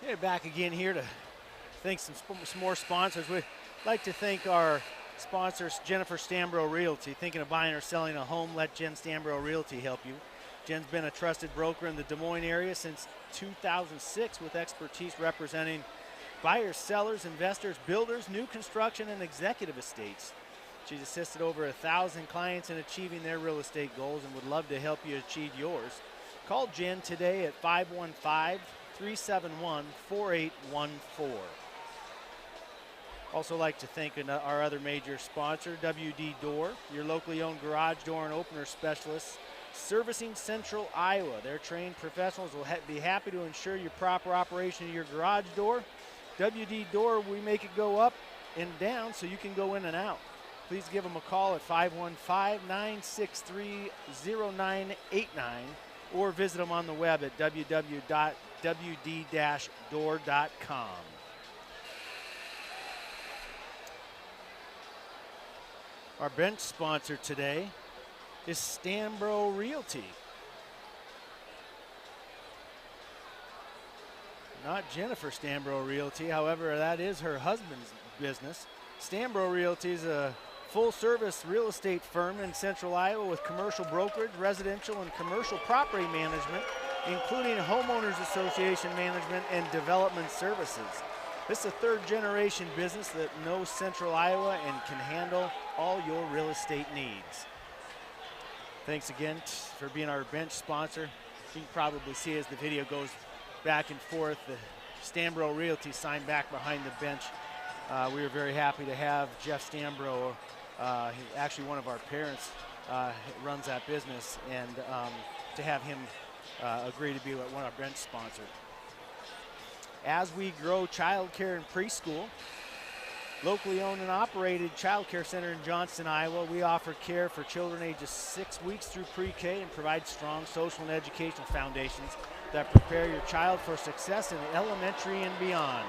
We're back again here to thank some more sponsors. We'd like to thank our sponsors, Jennifer Stambro Realty. Thinking of buying or selling a home, let Jen Stambro Realty help you. Jen's been a trusted broker in the Des Moines area since 2006 with expertise representing buyers, sellers, investors, builders, new construction, and executive estates. She's assisted over 1,000 clients in achieving their real estate goals and would love to help you achieve yours. Call Jen today at 515-371-4814. Also like to thank our other major sponsor, WD Door, your locally owned garage door and opener specialists, servicing Central Iowa. Their trained professionals will be happy to ensure your proper operation of your garage door. WD Door, we make it go up and down so you can go in and out. Please give them a call at 515-963-0989 or visit them on the web at www.wd-door.com. Our bench sponsor today is Stambro Realty. Not Jennifer Stambro Realty, however, that is her husband's business. Stambro Realty is a full-service real estate firm in Central Iowa with commercial brokerage, residential, and commercial property management, including homeowners association management and development services. This is a third-generation business that knows Central Iowa and can handle all your real estate needs. Thanks again for being our bench sponsor. You can probably see as the video goes back and forth, the Stambro Realty sign back behind the bench. We are very happy to have Jeff Stambro. Actually, one of our parents runs that business, and to have him agree to be one of our bench sponsors. As we grow child care and preschool, locally owned and operated child care center in Johnston, Iowa, we offer care for children ages 6 weeks through pre-K and provide strong social and educational foundations that prepare your child for success in elementary and beyond.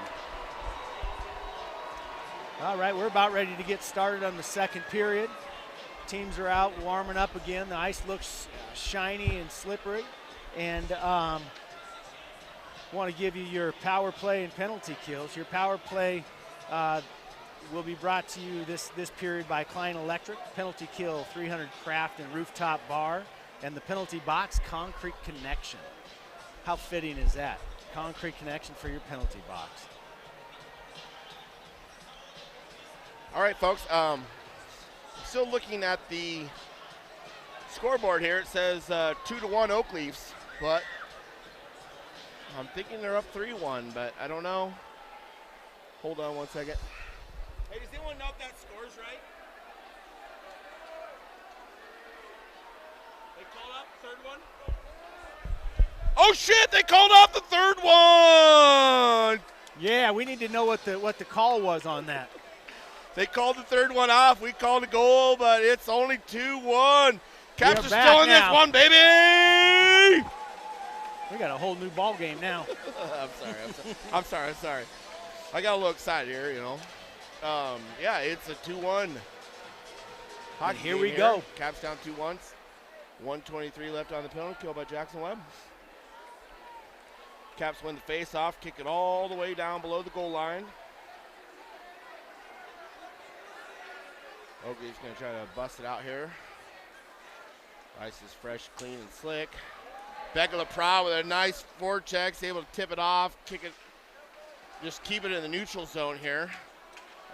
All right, we're about ready to get started on the second period. Teams are out warming up again. The ice looks shiny and slippery. And want to give you your power play and penalty kills. Your power play will be brought to you this period by Klein Electric. Penalty kill, 300 craft and rooftop bar. And the penalty box, concrete connection. How fitting is that? Concrete connection for your penalty box. All right, folks, I'm still looking at the scoreboard here. It says 2-1 Oak Leafs, but I'm thinking they're up 3-1, but I don't know. Hold on one second. Hey, does anyone know if that score's right? They called up the third one? Oh, shit, they called off the third one! Yeah, we need to know what the call was on that. They called the third one off. We called a goal, but it's only 2-1. Caps are still in this one, baby! We got a whole new ball game now. I'm sorry. I got a little excited here, you know. Yeah, it's a 2-1. And here we go. Caps down 2-1. 1:23 left on the penalty kill by Jackson Webb. Caps win the face-off, kick it all the way down below the goal line. Oakley's going to try to bust it out here. Ice is fresh, clean, and slick. Becca LaPra with a nice forecheck, is able to tip it off, kick it, just keep it in the neutral zone here.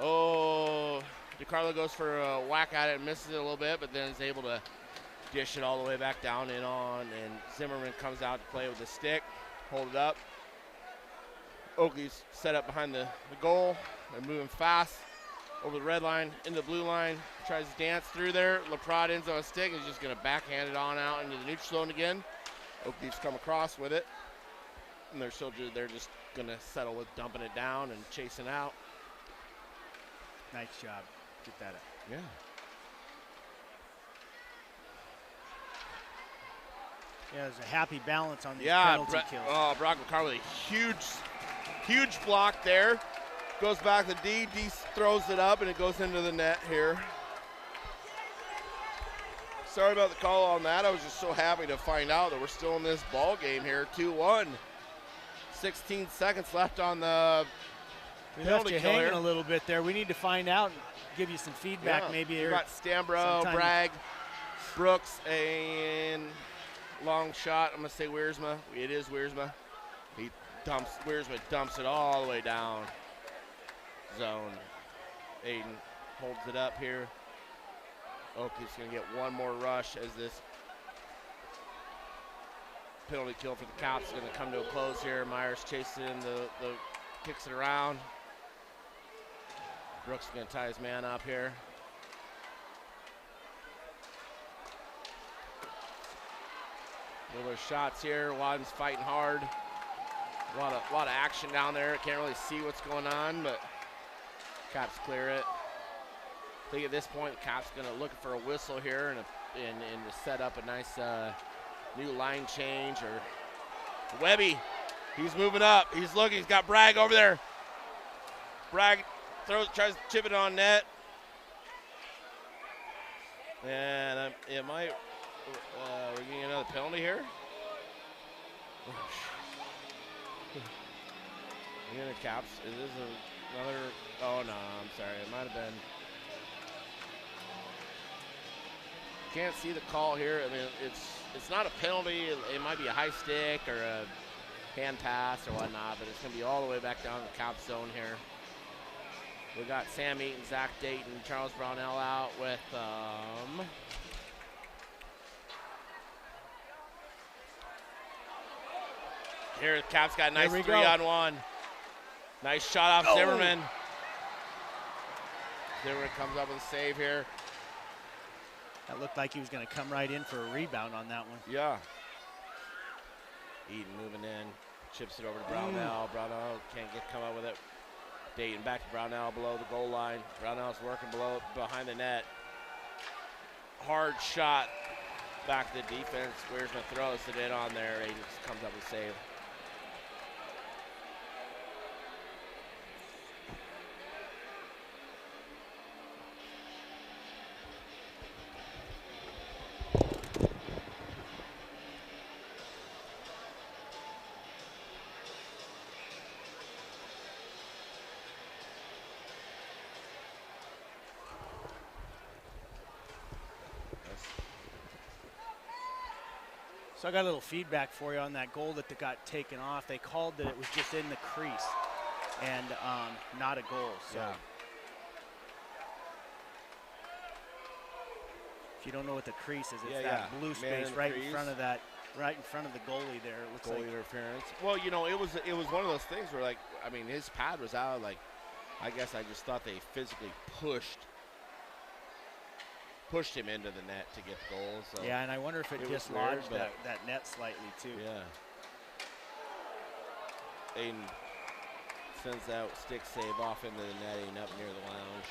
Oh, DeCarlo goes for a whack at it and misses it a little bit, but then is able to dish it all the way back down and on, and Zimmerman comes out to play with the stick, hold it up. Oakley's set up behind the goal. They're moving fast over the red line, into the blue line, tries to dance through there. LaPrade ends on a stick, is just going to backhand it on out into the neutral zone again. Oakley's come across with it, and they're just going to settle with dumping it down and chasing out. Nice job. Get that up. Yeah. Yeah, there's a happy balance on these penalty kills. Oh, Brock McCarr with a huge block there. Goes back to D. D throws it up, and it goes into the net here. Sorry about the call on that. I was just so happy to find out that we're still in this ball game here, 2-1. 16 seconds left on the We left penalty you kill hanging here. a little bit there. We need to find out and give you some feedback Yeah, maybe. you Here got Stambro, sometime. Bragg, Brooks, and long shot. I'm going to say Wiersma. It is Wiersma. Wiersma dumps it all the way down zone. Aiden holds it up here. Oakey's going to get one more rush as this penalty kill for the Caps is going to come to a close here. Myers chasing the kicks it around. Brooks is going to tie his man up here. Little shots here. Wadden's fighting hard. A lot of action down there. Can't really see what's going on, but Caps clear it. I think at this point, Caps going to look for a whistle here and to set up a nice new line change. Or Webby, he's moving up. He's looking. He's got Bragg over there. Bragg tries to chip it on net. And it might. We're getting another penalty here. The Caps. Is this another? Oh no, I'm sorry. It might have been. Can't see the call here. I mean, it's not a penalty. It might be a high stick or a hand pass or whatnot, but it's going to be all the way back down to the Cap zone here. We got Sam Eaton, Zach Dayton, Charles Brownell out with here the Caps got a nice 3-on-1. Nice shot off Zimmerman. Zimmerman comes up with a save here. That looked like he was going to come right in for a rebound on that one. Yeah. Eaton moving in, chips it over to Brownell. Brownell can't come up with it. Dayton back to Brownell below the goal line. Brownell's working behind the net. Hard shot back to the defense. Wiersma throws it in on there. Aiden comes up with a save. So I got a little feedback for you on that goal that got taken off. They called that it was just in the crease and not a goal. So yeah. If you don't know what the crease is, it's Yeah, that yeah. blue space right in front of that, right in front of the goalie there. It looks Goalie like interference. Well, you know, it was one of those things where, like, I mean, his pad was out. Like, I guess I just thought they physically pushed him into the net to get the goal. So yeah, and I wonder if it dislodged that net slightly too. Yeah. Aiden sends that stick save off into the netting up near the lounge.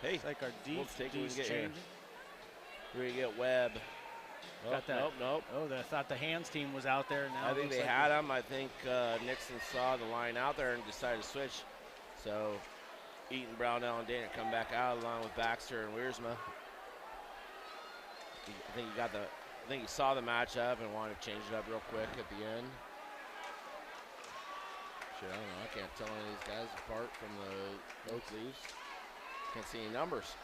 Hey, It's like our we'll take what we D's can get here. changing. We're gonna get Webb. Oh, Got that. Nope. Oh, I thought the hands team was out there. Now I it think looks they like had him. I think Nixon saw the line out there and decided to switch. So Eaton, Brownell, and Dana come back out along with Baxter and Wiersma. I think he saw the matchup and wanted to change it up real quick at the end. Shit, I don't know. I can't tell any of these guys apart from the Oak Leaves. Can't see any numbers.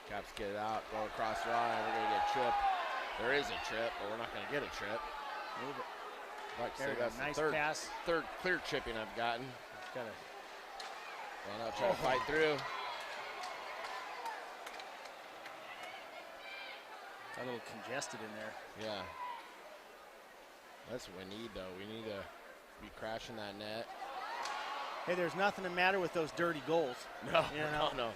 Caps get it out, go across the line. We're going to get tripped. There is a trip, but we're not going to get a trip. Move it. Like There say we go. that's Nice the pass. third clear chipping I've gotten. Got Run up, try to fight through. a little congested in there. Yeah. That's what we need, though. We need to be crashing that net. Hey, there's nothing the matter with those dirty goals. No, You know, no.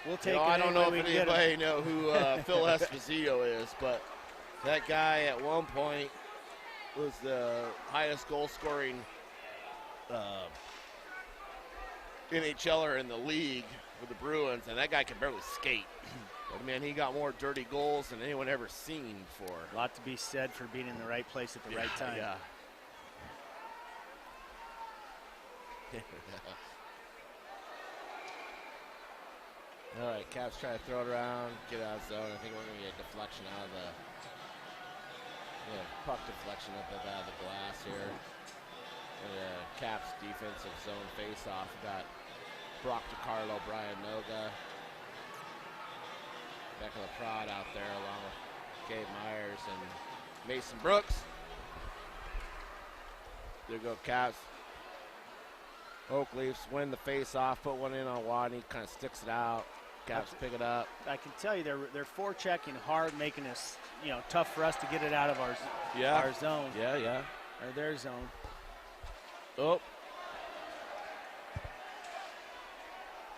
We'll take it. I don't know any way if we can get anybody know who Phil Esposito is, but that guy at one point was the highest goal-scoring NHLer in the league with the Bruins, and that guy can barely skate. But, man, he got more dirty goals than anyone ever seen before. A lot to be said for being in the right place at the right time. Yeah. All right, Caps try to throw it around, get out of zone. I think we're going to get a deflection out of the puck deflection up out of the glass here. And the Caps defensive zone face-off. We got Brock DiCarlo, Brian Noga, Becca LaPrade out there along with Gabe Myers and Mason Brooks. There go Caps. Oak Leafs win the face-off, put one in on Wadney, kind of sticks it out. Caps pick it up. I can tell you they're forechecking hard, making us tough for us to get it out of our zone. Yeah. Or their zone. Oh.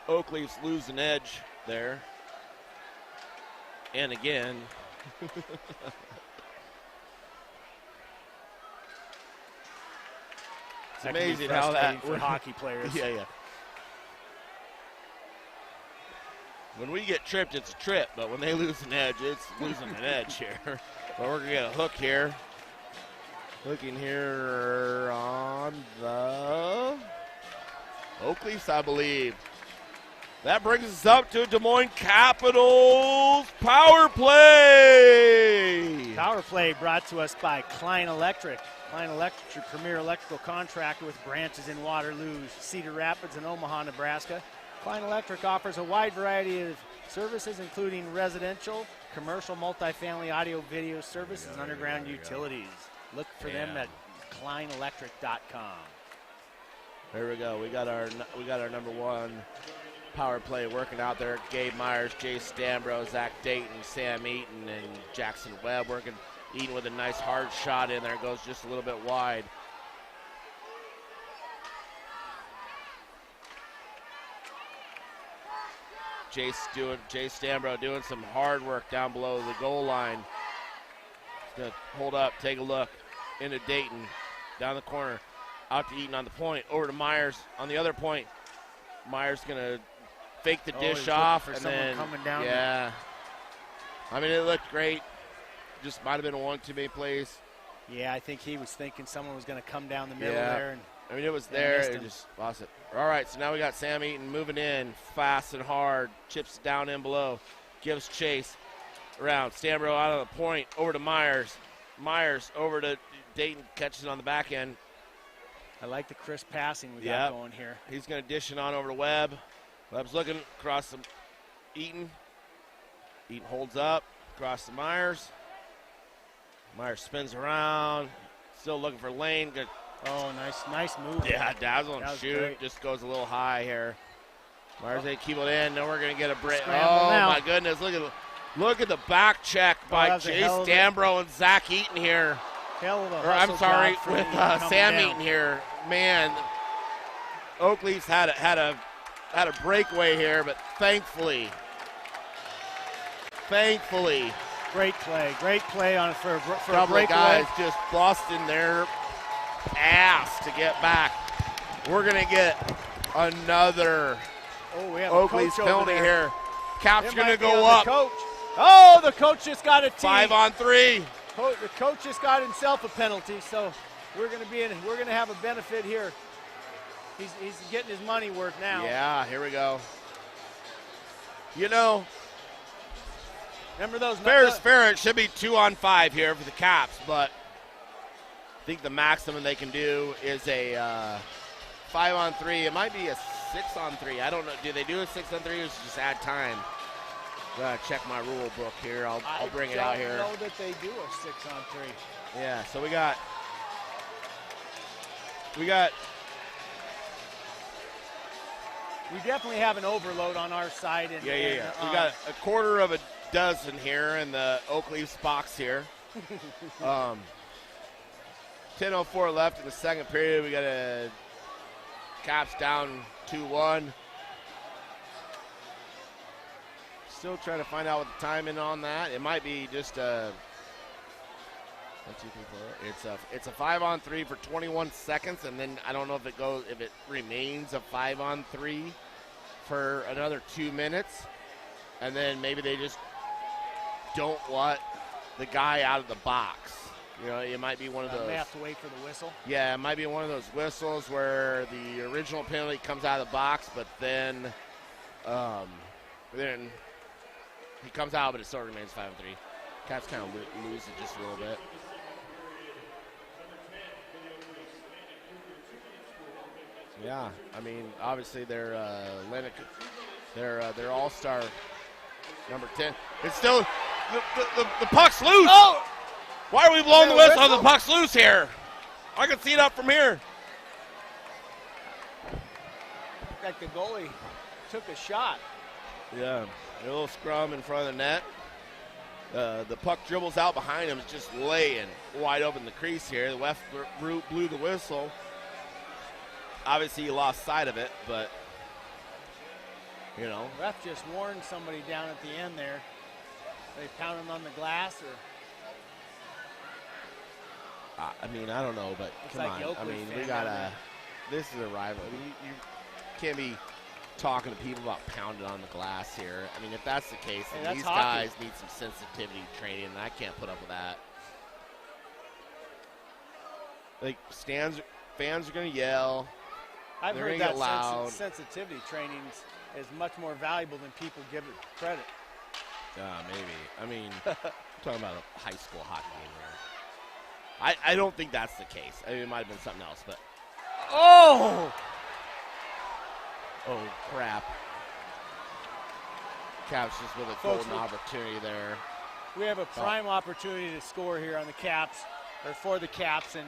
Oak Leafs lose an edge there. And again. It's amazing how that for hockey players. Yeah. When we get tripped, it's a trip, but when they lose an edge, it's losing an edge here. But we're gonna get a hook here. Looking here on the Oak Leafs, I believe. That brings us up to Des Moines Capitals power play. Power play brought to us by Klein Electric. Klein Electric, your premier electrical contractor with branches in Waterloo, Cedar Rapids, and Omaha, Nebraska. Klein Electric offers a wide variety of services, including residential, commercial, multifamily, audio, video services, and underground utilities. Look for them at kleinelectric.com. There we go. We got our number one power play working out there. Gabe Myers, Jay Stambro, Zach Dayton, Sam Eaton, and Jackson Webb working. Eaton with a nice hard shot in there. Goes just a little bit wide. Jay Stambro doing some hard work down below the goal line. He's going to hold up, take a look into Dayton, down the corner, out to Eaton on the point, over to Myers on the other point. Myers going to fake the dish off, and then coming down. Yeah, I mean, it looked great. Just might have been one too many plays. Yeah, I think he was thinking someone was going to come down the middle there. And I mean, it was there. It just lost it. All right, so now we got Sam Eaton moving in fast and hard. Chips down in below. Gives chase around. Stambro out of the point. Over to Myers. Myers over to Dayton. Catches it on the back end. I like the crisp passing we got going here. He's going to dish it on over to Webb. Webb's looking across the Eaton. Eaton holds up. Across to Myers. Myers spins around. Still looking for Lane. Good. Oh, nice move. Yeah, dazzle and shoot. Great. Just goes a little high here. Myers they keep it in. Now we're gonna get a break. Oh now. My goodness! Look at the back check by Jay Stambro and Zach Eaton here. Hell of a I'm sorry, with Sam down. Eaton here. Man, Oak Leafs had a breakaway here, but thankfully. Great play on for a couple breakaway. Of guys just busting their ass to get back. We're gonna get another Oak Leafs penalty here. Cap's gonna go up. The coach just got a tee. 5-on-3. The coach just got himself a penalty, so we're gonna have a benefit here. He's getting his money worth now. Yeah, here we go. Remember those? Fair is fair. It should be 2-on-5 here for the Caps, but I think the maximum they can do is a 5-on-3. It might be a 6-on-3. I don't know. Do they do a 6-on-3 or is it just add time? Gotta check my rule book here. I'll bring it out here. I don't know that they do a 6-on-3. Yeah. So we got. We definitely have an overload on our side. And, yeah. We got a quarter of a dozen here in the Oak Leafs box here. 10:04 left in the second period. We got a Caps down 2-1. Still trying to find out what the timing on that. It might be just a 1, 2, 3, 4. It's a 5-on-3 for 21 seconds, and then I don't know if it remains a 5-on-3 for another 2 minutes, and then maybe they just don't want the guy out of the box. You know, it might be one of those. May have to wait for the whistle. Yeah, it might be one of those whistles where the original penalty comes out of the box, but then he comes out, but it still remains 5-3. Caps kind of lose it just a little bit. Yeah, I mean, obviously their all-star number 10. It's still the puck's loose. Oh! Why are we blowing the whistle? The puck's loose here. I can see it up from here. Like the goalie took a shot. Yeah, a little scrum in front of the net. The puck dribbles out behind him. It's just laying wide open the crease here. The ref blew the whistle. Obviously, he lost sight of it, but, you know. The ref just warned somebody down at the end there. They pounded on the glass, or? I mean, I don't know, but come on. I mean, we gotta. This is a rival. I mean, you can't be talking to people about pounding on the glass here. I mean, if that's the case, then these guys need some sensitivity training, and I can't put up with that. Like, fans are gonna yell. I've They're heard gonna that get loud. sensitivity training is much more valuable than people give it credit. Maybe. I mean, I'm talking about a high school hockey game here. I don't think that's the case. I mean, it might have been something else, but. Oh! Oh, crap. Caps just with a golden opportunity there. We have a prime opportunity to score here on the Caps, or for the Caps, and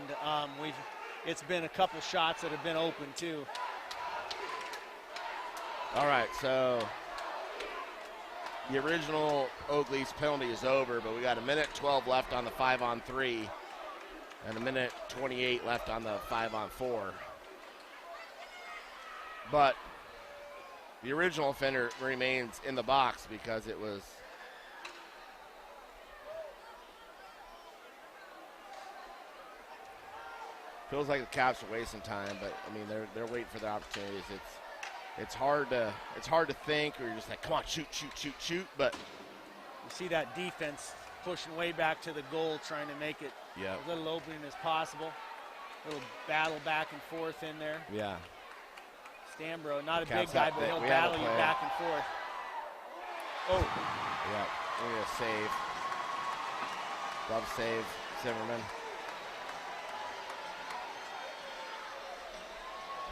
it's been a couple shots that have been open, too. All right, so the original Oak Leafs penalty is over, but we got 1:12 left on the 5-on-3 and 1:28 left on the 5-on-4. But the original offender remains in the box because it was feels like the Caps are wasting time, but I mean they're waiting for their opportunities. It's hard to think, or you're just like, come on, shoot, but you see that defense pushing way back to the goal, trying to make it as little opening as possible. Little battle back and forth in there. Yeah. Stambro, not a big guy, but he'll battle you back and forth. Oh. Yeah, we need a save. Love save, Zimmerman.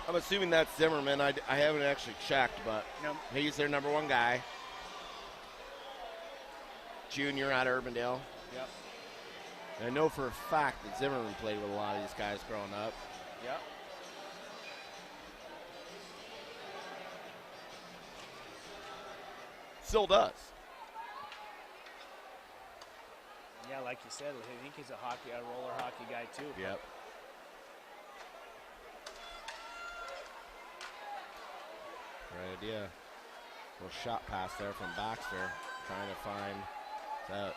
I'm assuming that's Zimmerman. I haven't actually checked, but he's their number one guy. Junior out of Urbandale. Yep. And I know for a fact that Zimmerman played with a lot of these guys growing up. Yep. Still does. Yeah, like you said, I think he's a roller hockey guy too. Yep. Great idea. Little shot pass there from Baxter, trying to find that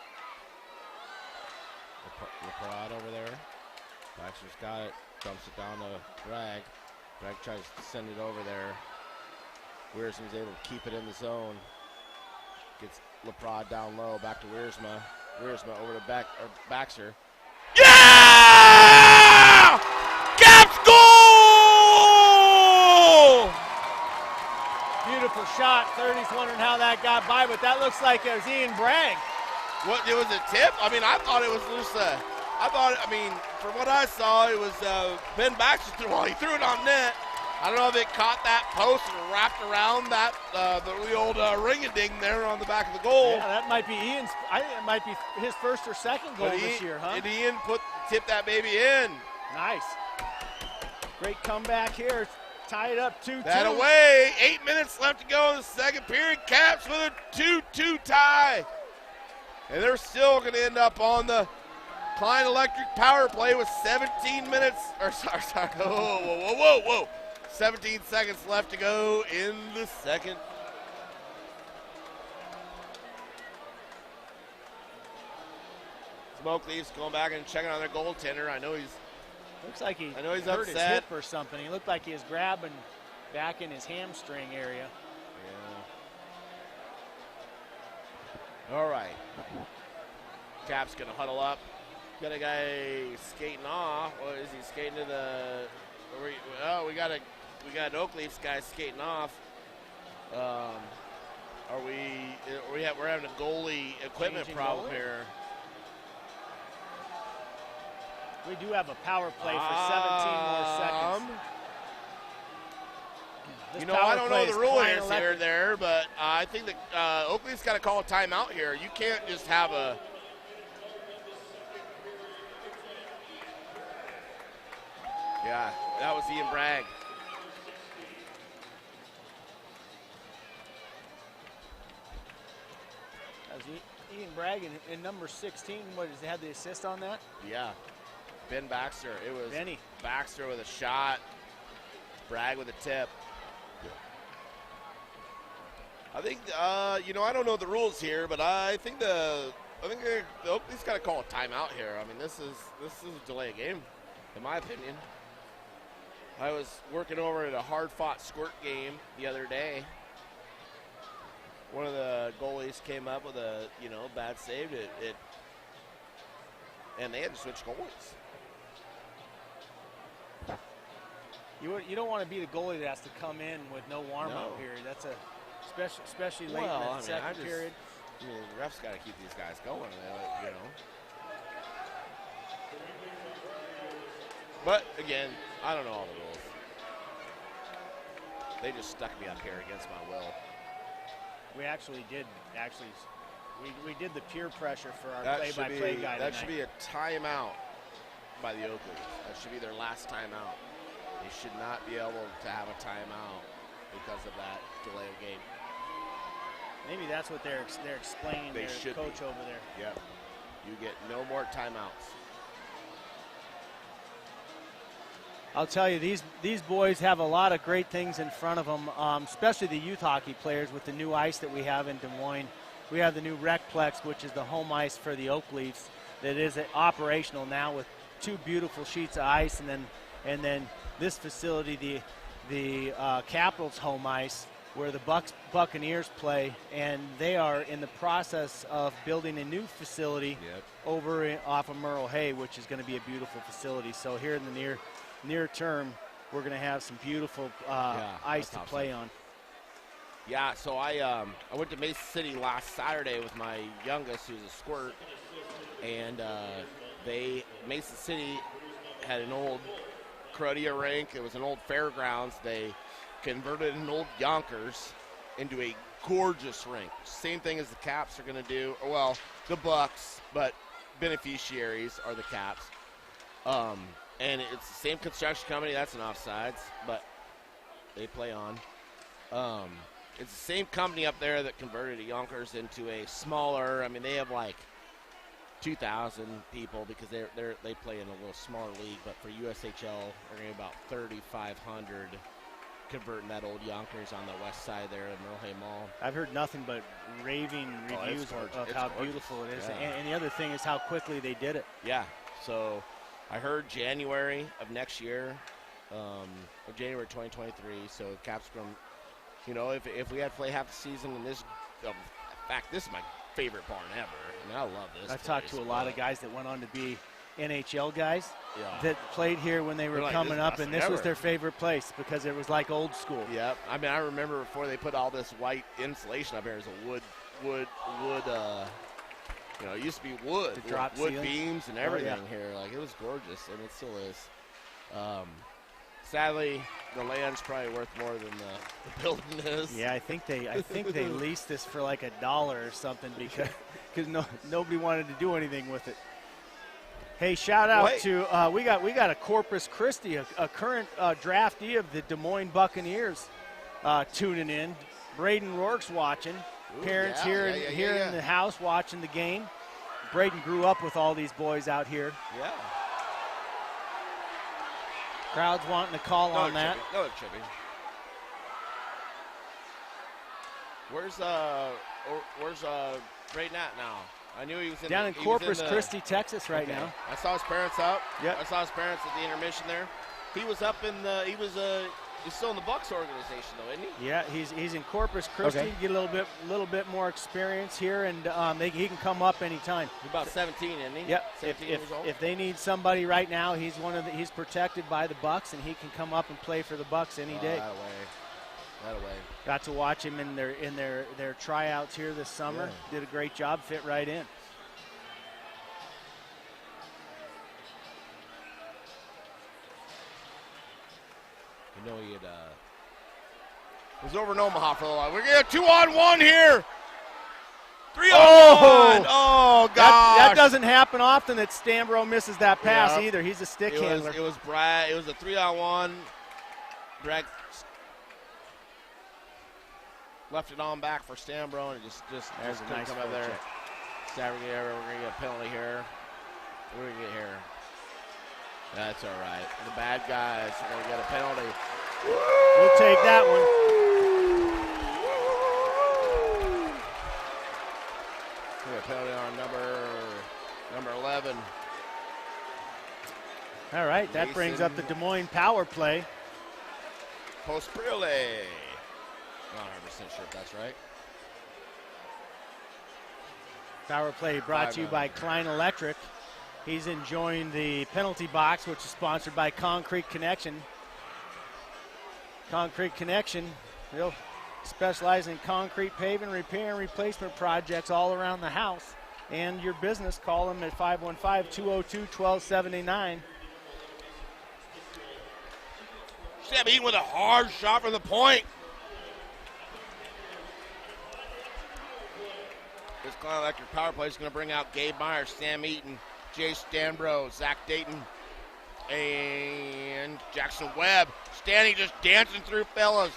LeProd over there. Baxter's got it, dumps it down to Bragg. Bragg tries to send it over there. Wiersma's able to keep it in the zone. Gets LeProd down low, back to Wiersma. Wiersma over to Baxter. Yeah! Caps goal! Beautiful shot. 30's wondering how that got by, but that looks like it was Ian Bragg. What, it was a tip? I mean, I thought it was just from what I saw, it was Ben Baxter threw it. He threw it on net. I don't know if it caught that post and wrapped around that the old ring-a-ding there on the back of the goal. Yeah, that might be Ian's. I think it might be his first or second goal this year, huh? Did Ian tip that baby in? Nice. Great comeback here. Tie it up 2-2. That away. 8 minutes left to go in the second period. Caps with a 2-2 tie. And they're still going to end up on the Klein Electric power play with 17 minutes. Or sorry. Whoa. 17 seconds left to go in the second. Smoke Leafs going back and checking on their goaltender. I know he's hurt upset. His hip or something. He looked like he was grabbing back in his hamstring area. Yeah. All right. Caps going to huddle up. Got a guy skating off. What is he skating to the? We got an Oak Leafs guy skating off. We're having a goalie equipment Changing problem goalie? here. We do have a power play for 17 more seconds. This I power don't play know is the rule Klein here Electric. there, but I think that Oak Leafs got to call a timeout here. You can't just have a. Yeah, that was Ian Bragg. That was Ian Bragg in number 16. What, does he have the assist on that? Yeah, Ben Baxter. It was Benny. Baxter with a shot, Bragg with a tip. I think I don't know the rules here, but I think the Oak Leafs got to call a timeout here. I mean, this is a delay of game, in my opinion. I was working over at a hard-fought squirt game the other day. One of the goalies came up with a bad save, and they had to switch goalies. You don't want to be the goalie that has to come in with no warm-up period. That's a especially late in the second period. I mean, the refs got to keep these guys going, But again, I don't know all the rules. They just stuck me up here against my will. We actually did. We did the peer pressure for our play-by-play guy That tonight. should be a timeout by the Oak Leafs. That should be their last timeout. They should not be able to have a timeout because of that delay of game. Maybe that's what they're explaining. They their should coach be. over there. Yep. You get no more timeouts. I'll tell you, these boys have a lot of great things in front of them, especially the youth hockey players with the new ice that we have in Des Moines. We have the new Recplex, which is the home ice for the Oak Leafs, that is operational now with 2 beautiful sheets of ice, and then this facility, the Capitals home ice, where the Buccaneers play, and they are in the process of building a new facility over off of Merle Hay, which is going to be a beautiful facility. So here in the near term, we're going to have some beautiful ice to play on. Yeah, so I went to Mason City last Saturday with my youngest, who's a squirt, and Mason City had an old Croatia rink. It was an old fairgrounds. They converted an old Yonkers into a gorgeous rink. Same thing as the Caps are going to do. Well, the Bucks, but beneficiaries are the Caps. And it's the same construction company. That's an offsides, but they play on. It's the same company up there that converted a Yonkers into a smaller. I mean, they have like 2,000 people because they play in a little smaller league. But for USHL, they're going to be about 3,500 converting that old Yonkers on the west side there at Merle Hay Mall. I've heard nothing but raving reviews of how beautiful it is. Yeah. And the other thing is how quickly they did it. Yeah. So I heard January of next year, of January 2023. So Caps from, if we had to play half the season in this, in fact, this is my favorite barn ever. I mean, I love this. I've talked to a lot of guys that went on to be NHL guys that played here when they were like, coming up, and this was ever. their favorite place because it was like old school. Yep. I mean, I remember before they put all this white insulation up here, it was a wood. It used to be wood. The drop wood ceilings. beams and everything here. Like, it was gorgeous, and it still is. Sadly, the land's probably worth more than the building is. Yeah, I think they leased this for like $1 or something because nobody wanted to do anything with it. Hey, shout out to we got a Corpus Christi, a current draftee of the Des Moines Buccaneers tuning in. Braden Rourke's watching. Ooh, Parents here in the house watching the game. Braden grew up with all these boys out here. Yeah. Crowd's wanting to call on that. Another chippy. Where's Braden at now? I knew he was down in Corpus Christi, Texas right now. I saw his parents out. Yep. I saw his parents at the intermission there. He was up in He's still in the Bucks organization, though, isn't he? Yeah, he's in Corpus Christi. Okay. Get a little bit more experience here, and he can come up anytime. He's about 17, isn't he? Yep. 17 years old. If they need somebody right now, he's he's protected by the Bucks, and he can come up and play for the Bucks any day. That away. Got to watch him in their tryouts here this summer. Yeah. Did a great job, fit right in. You know he was over in Omaha for a while. We're getting a 2-on-1 here. 3-on-1. Oh, gosh. That doesn't happen often that Stambro misses that pass either. He's a stick handler. It was Brad. It was a 3-on-1. Brad left it on back for Stambro, and it just There's a nice come up there. check. We're going to get a penalty here. What do we get here? That's all right. The bad guys are going to get a penalty. We'll take that one. We got a penalty on number 11. All right, that brings up the Des Moines power play. Postprile. Not 100% sure if that's right. Power play brought to you by Klein Electric. He's enjoying the penalty box, which is sponsored by Concrete Connection. Concrete Connection, they'll specialize in concrete paving, repair, and replacement projects all around the house. And your business, call them at 515-202-1279. Sam Eaton with a hard shot from the point. This Klein Electric power play is going to bring out Gabe Myers, Sam Eaton, Jay Stambro, Zach Dayton, and Jackson Webb. Stanley just dancing through fellas.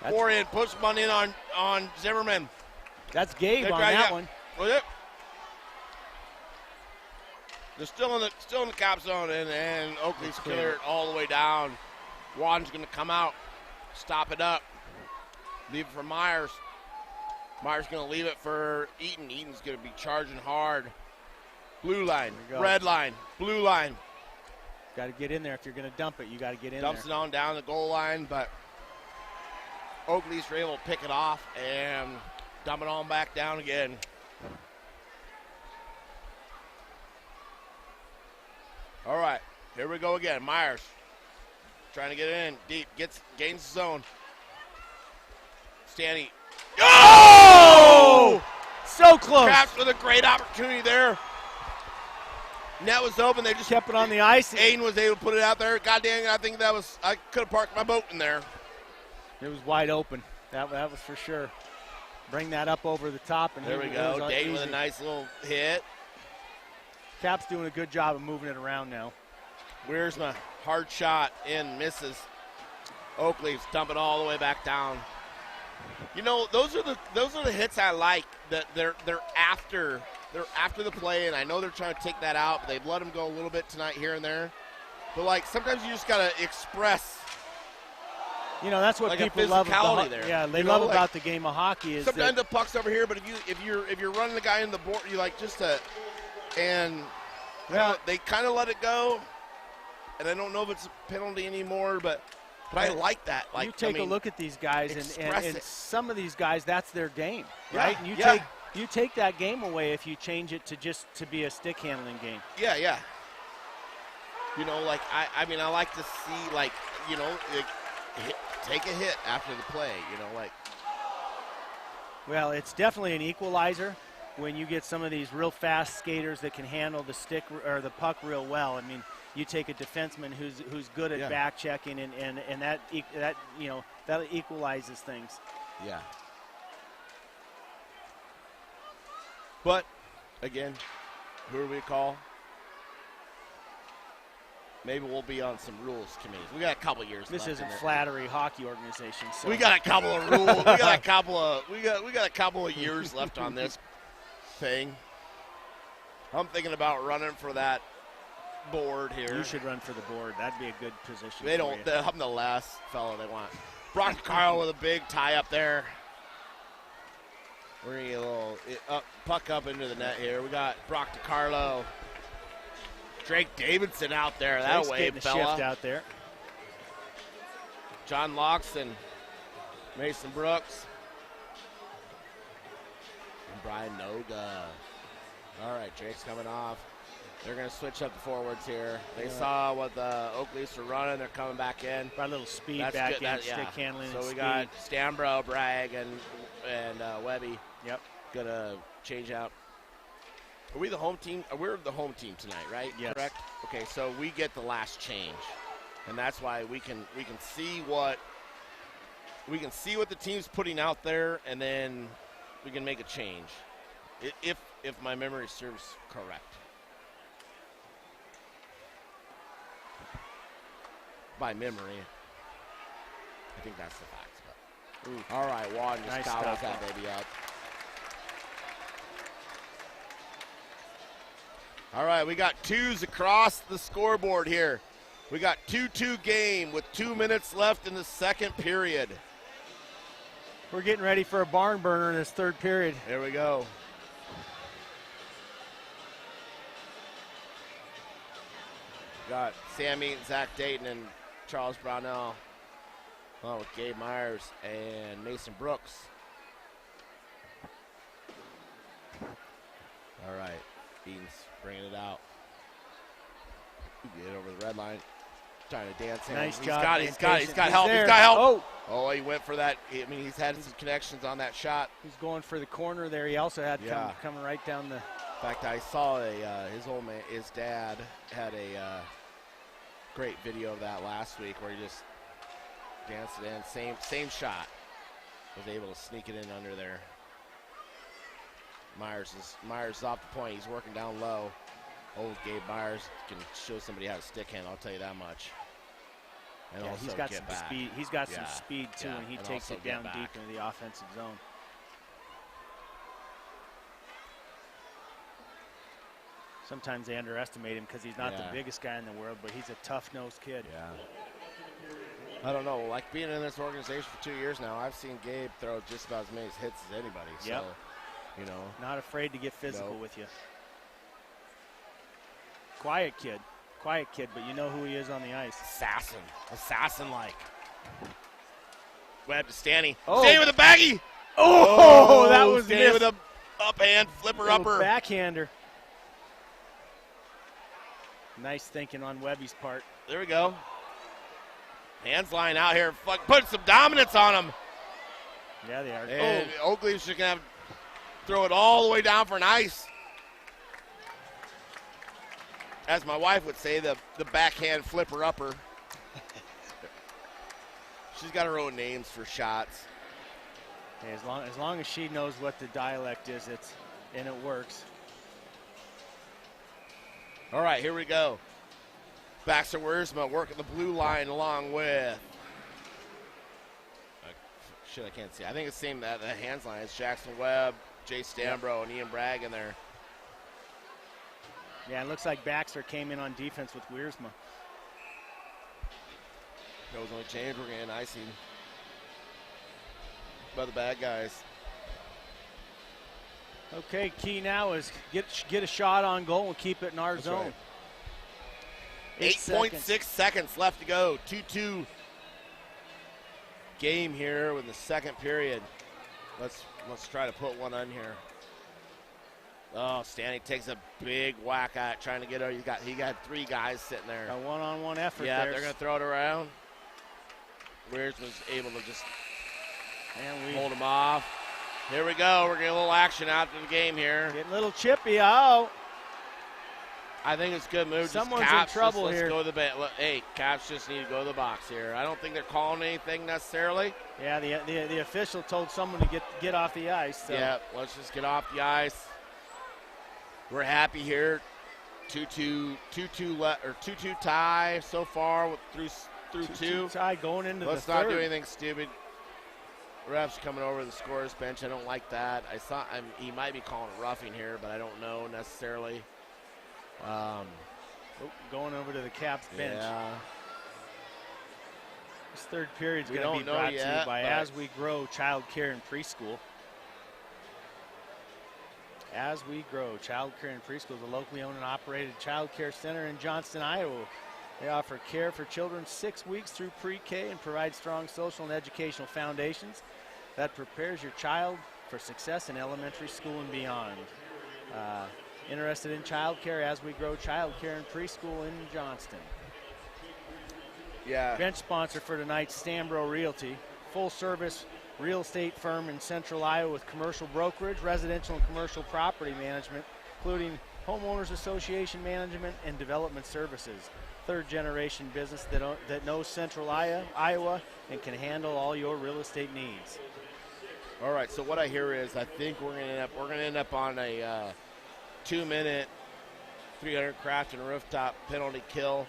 Four in, puts one in on Zimmerman. That's Gabe on that one. Was it? They're still in the cap zone, and Oakley's cleared all the way down. Waden's going to come out, stop it up, leave it for Myers. Myers going to leave it for Eaton. Eaton's going to be charging hard. Blue line, red line, blue line. Got to get in there if you're going to dump it. You got to get in Dumps there. it on down the goal line, but Oakley's able to pick it off and dump it on back down again. All right, here we go again. Myers trying to get in deep, gains the zone. Stanley. Oh! So close. Traps with a great opportunity there. Net was open. They just kept it on the ice. Aiden was able to put it out there. God dang it, I think I could have parked my boat in there. It was wide open. That was for sure. Bring that up over the top. And there we go. Dayton with a nice little hit. Cap's doing a good job of moving it around now. Where's my hard shot in, misses. Oakley's dumping all the way back down. You know, those are the hits I like. That they're after the play, and I know they're trying to take that out, but they've let them go a little bit tonight here and there. But like sometimes you just gotta express. You know, that's what like people love about there. Yeah, they love about the game of hockey is sometimes the puck's over here, but if you're running the guy in the board, you like just to and they kind of let it go, and I don't know if it's a penalty anymore, but I like that. Like you take a look at these guys, and some of these guys, that's their game, right? And you take that game away if you change it to just to be a stick handling game. Yeah, yeah. You know, like I mean, I like to see like take a hit after the play. You know, like. Well, it's definitely an equalizer when you get some of these real fast skaters that can handle the stick or the puck real well. I mean, you take a defenseman who's good at back checking, and that equalizes things. Yeah. But again, who do we call? Maybe we'll be on some rules committees. We got a couple years. This left isn't Flattery Hockey Organization. So. We got a couple of rules. we got a couple of years left on this thing. I'm thinking about running for that board here. You should run for the board. That'd be a good position. They don't. I'm the last fellow they want. Brock Carl with a big tie up there. We're going to get a little puck up into the net here. We got Brock DiCarlo. Drake Davidson out there. That way, fella. Shift out there. John Loxton, Mason Brooks, and Brian Noga. All right, Jake's coming off. They're going to switch up the forwards here. They saw what the Oak Leafs were running. They're coming back in. Brought a little speed That's back good. in, stick handling. So and we speed. got Stambro, Bragg, and Webby. Yep. Gonna change out. Are we the home team? We're the home team tonight, right? Yes. Correct. Okay, so we get the last change, and that's why we can see what the team's putting out there, and then we can make a change, if my memory serves correct. By memory, I think that's the facts. But. All right, Wadden just gobbles that baby up. All right, we got twos across the scoreboard here. We got 2-2 game with 2 minutes left in the second period. We're getting ready for a barn burner in this third period. Here we go. Got Sam Eaton, Zach Dayton, and Charles Brownell. Oh, with Gabe Myers and Mason Brooks. All right, Eaton's bringing it out. Get over the red line. Trying to dance in. Nice He's job. got help. He's got help. Oh, he went for that. I mean, he's had some connections on that shot. He's going for the corner there. He also had coming right down the. In fact, I saw his dad had a great video of that last week where he just danced it in. Same shot. Was able to sneak it in under there. Myers is off the point. He's working down low. Old Gabe Myers can show somebody how to stick handle. I'll tell you that much. And also he's got get some back. speed. He's got some speed too, and he and takes also it down get deep back. into the offensive zone. Sometimes they underestimate him because he's not the biggest guy in the world, but he's a tough-nosed kid. Yeah. I don't know. Like being in this organization for 2 years now, I've seen Gabe throw just about as many hits as anybody. Yep. So, you know. Not afraid to get physical with you. Quiet kid, but you know who he is on the ice. Assassin-like. Webb to Stanny. Oh. Stanny with a baggie. Oh, that was Stanny with a up-hand flipper-upper. Backhander. Nice thinking on Webby's part. There we go. Hands lying out here. Put some dominance on him. Yeah, they are. And Oakley's just going to have to throw it all the way down for an ice. As my wife would say, the backhand flipper-upper. She's got her own names for shots. Hey, as long as she knows what the dialect is, and it works. All right, here we go. Baxter Wiersma working the blue line along with. Shit, I can't see. I think it's the same that the hands line. It's Jackson Webb, Jay Stambro, and Ian Bragg in there. Yeah, it looks like Baxter came in on defense with Wiersma. That was only change. We're getting icing by the bad guys. Okay, key now is get a shot on goal and keep it in our zone. Right. 8.6 seconds left to go. 2-2 game here with the second period. Let's try to put one on here. Oh, Stanley takes a big whack at it, trying to get over. He got three guys sitting there. A one-on-one effort Yeah, there. they're going to throw it around. Weirds was able to just hold him off. Here we go. We're getting a little action out of the game here. Getting a little chippy out. I think it's a good move. Someone's Caps, in trouble let's here. Go to the hey, Caps just need to go to the box here. I don't think they're calling anything necessarily. Yeah, the official told someone to get off the ice. So. Yeah, let's just get off the ice. We're happy here. 2-2 tie so far through 2. Tie going into Let's the not third. do anything stupid. Refs coming over the scorer's bench. I don't like that. He might be calling a roughing here, but I don't know necessarily. Going over to the Caps bench. Yeah. This third period is We going to don't be know brought to yet, you by but- As We Grow Child Care and Preschool. As We Grow Child Care and Preschool is a locally owned and operated child care center in Johnston, Iowa. They offer care for children 6 weeks through pre-K and provide strong social and educational foundations that prepares your child for success in elementary school and beyond. Interested in childcare as we grow childcare and preschool in Johnston. Yeah. Bench sponsor for tonight's Stambro Realty, full-service real estate firm in Central Iowa with commercial brokerage, residential and commercial property management, including homeowners association management and development services. Third-generation business that knows Central Iowa and can handle all your real estate needs. All right. So what I hear is I think we're gonna end up on a 2-minute 300 craft and rooftop penalty kill.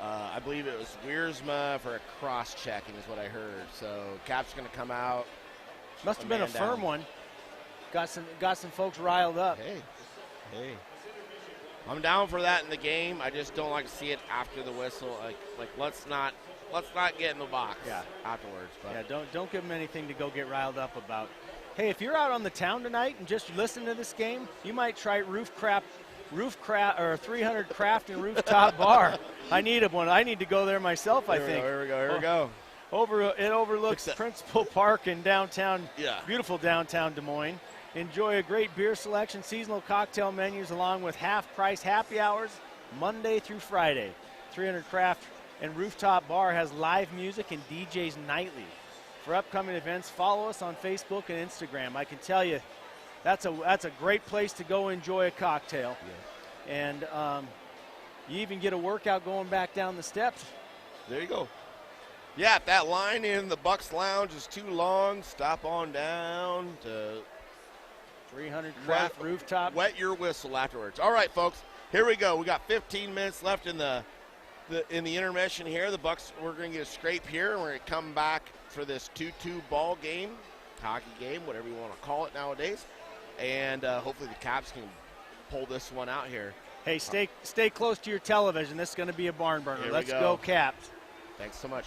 I believe it was Wiersma for a cross-checking is what I heard. So Cap's going to come out. Must have been a firm one. Got some folks riled up. Hey. I'm down for that in the game. I just don't like to see it after the whistle. Like let's not get in the box afterwards. But. Yeah, don't give them anything to go get riled up about. Hey, if you're out on the town tonight and just listen to this game, you might try roof craft or 300 craft and rooftop bar. I need one. I need to go there myself. I think. Here we go. It overlooks Principal Park in downtown. Yeah. Beautiful downtown Des Moines. Enjoy a great beer selection, seasonal cocktail menus, along with half-price happy hours Monday through Friday. 300 Craft and Rooftop Bar has live music and DJs nightly. For upcoming events, follow us on Facebook and Instagram. I can tell you, that's a great place to go enjoy a cocktail. Yeah. And you even get a workout going back down the steps. There you go. Yeah, if that line in the Bucks Lounge is too long, stop on down to 300 Craft Rooftop. Wet your whistle afterwards. All right, folks, here we go. We got 15 minutes left in the intermission here. The Bucks, we're going to get a scrape here, and we're going to come back for this 2-2 ball game, hockey game, whatever you want to call it nowadays. And hopefully the Caps can pull this one out here. Hey, stay close to your television. This is going to be a barn burner. Let's go Caps. Thanks so much.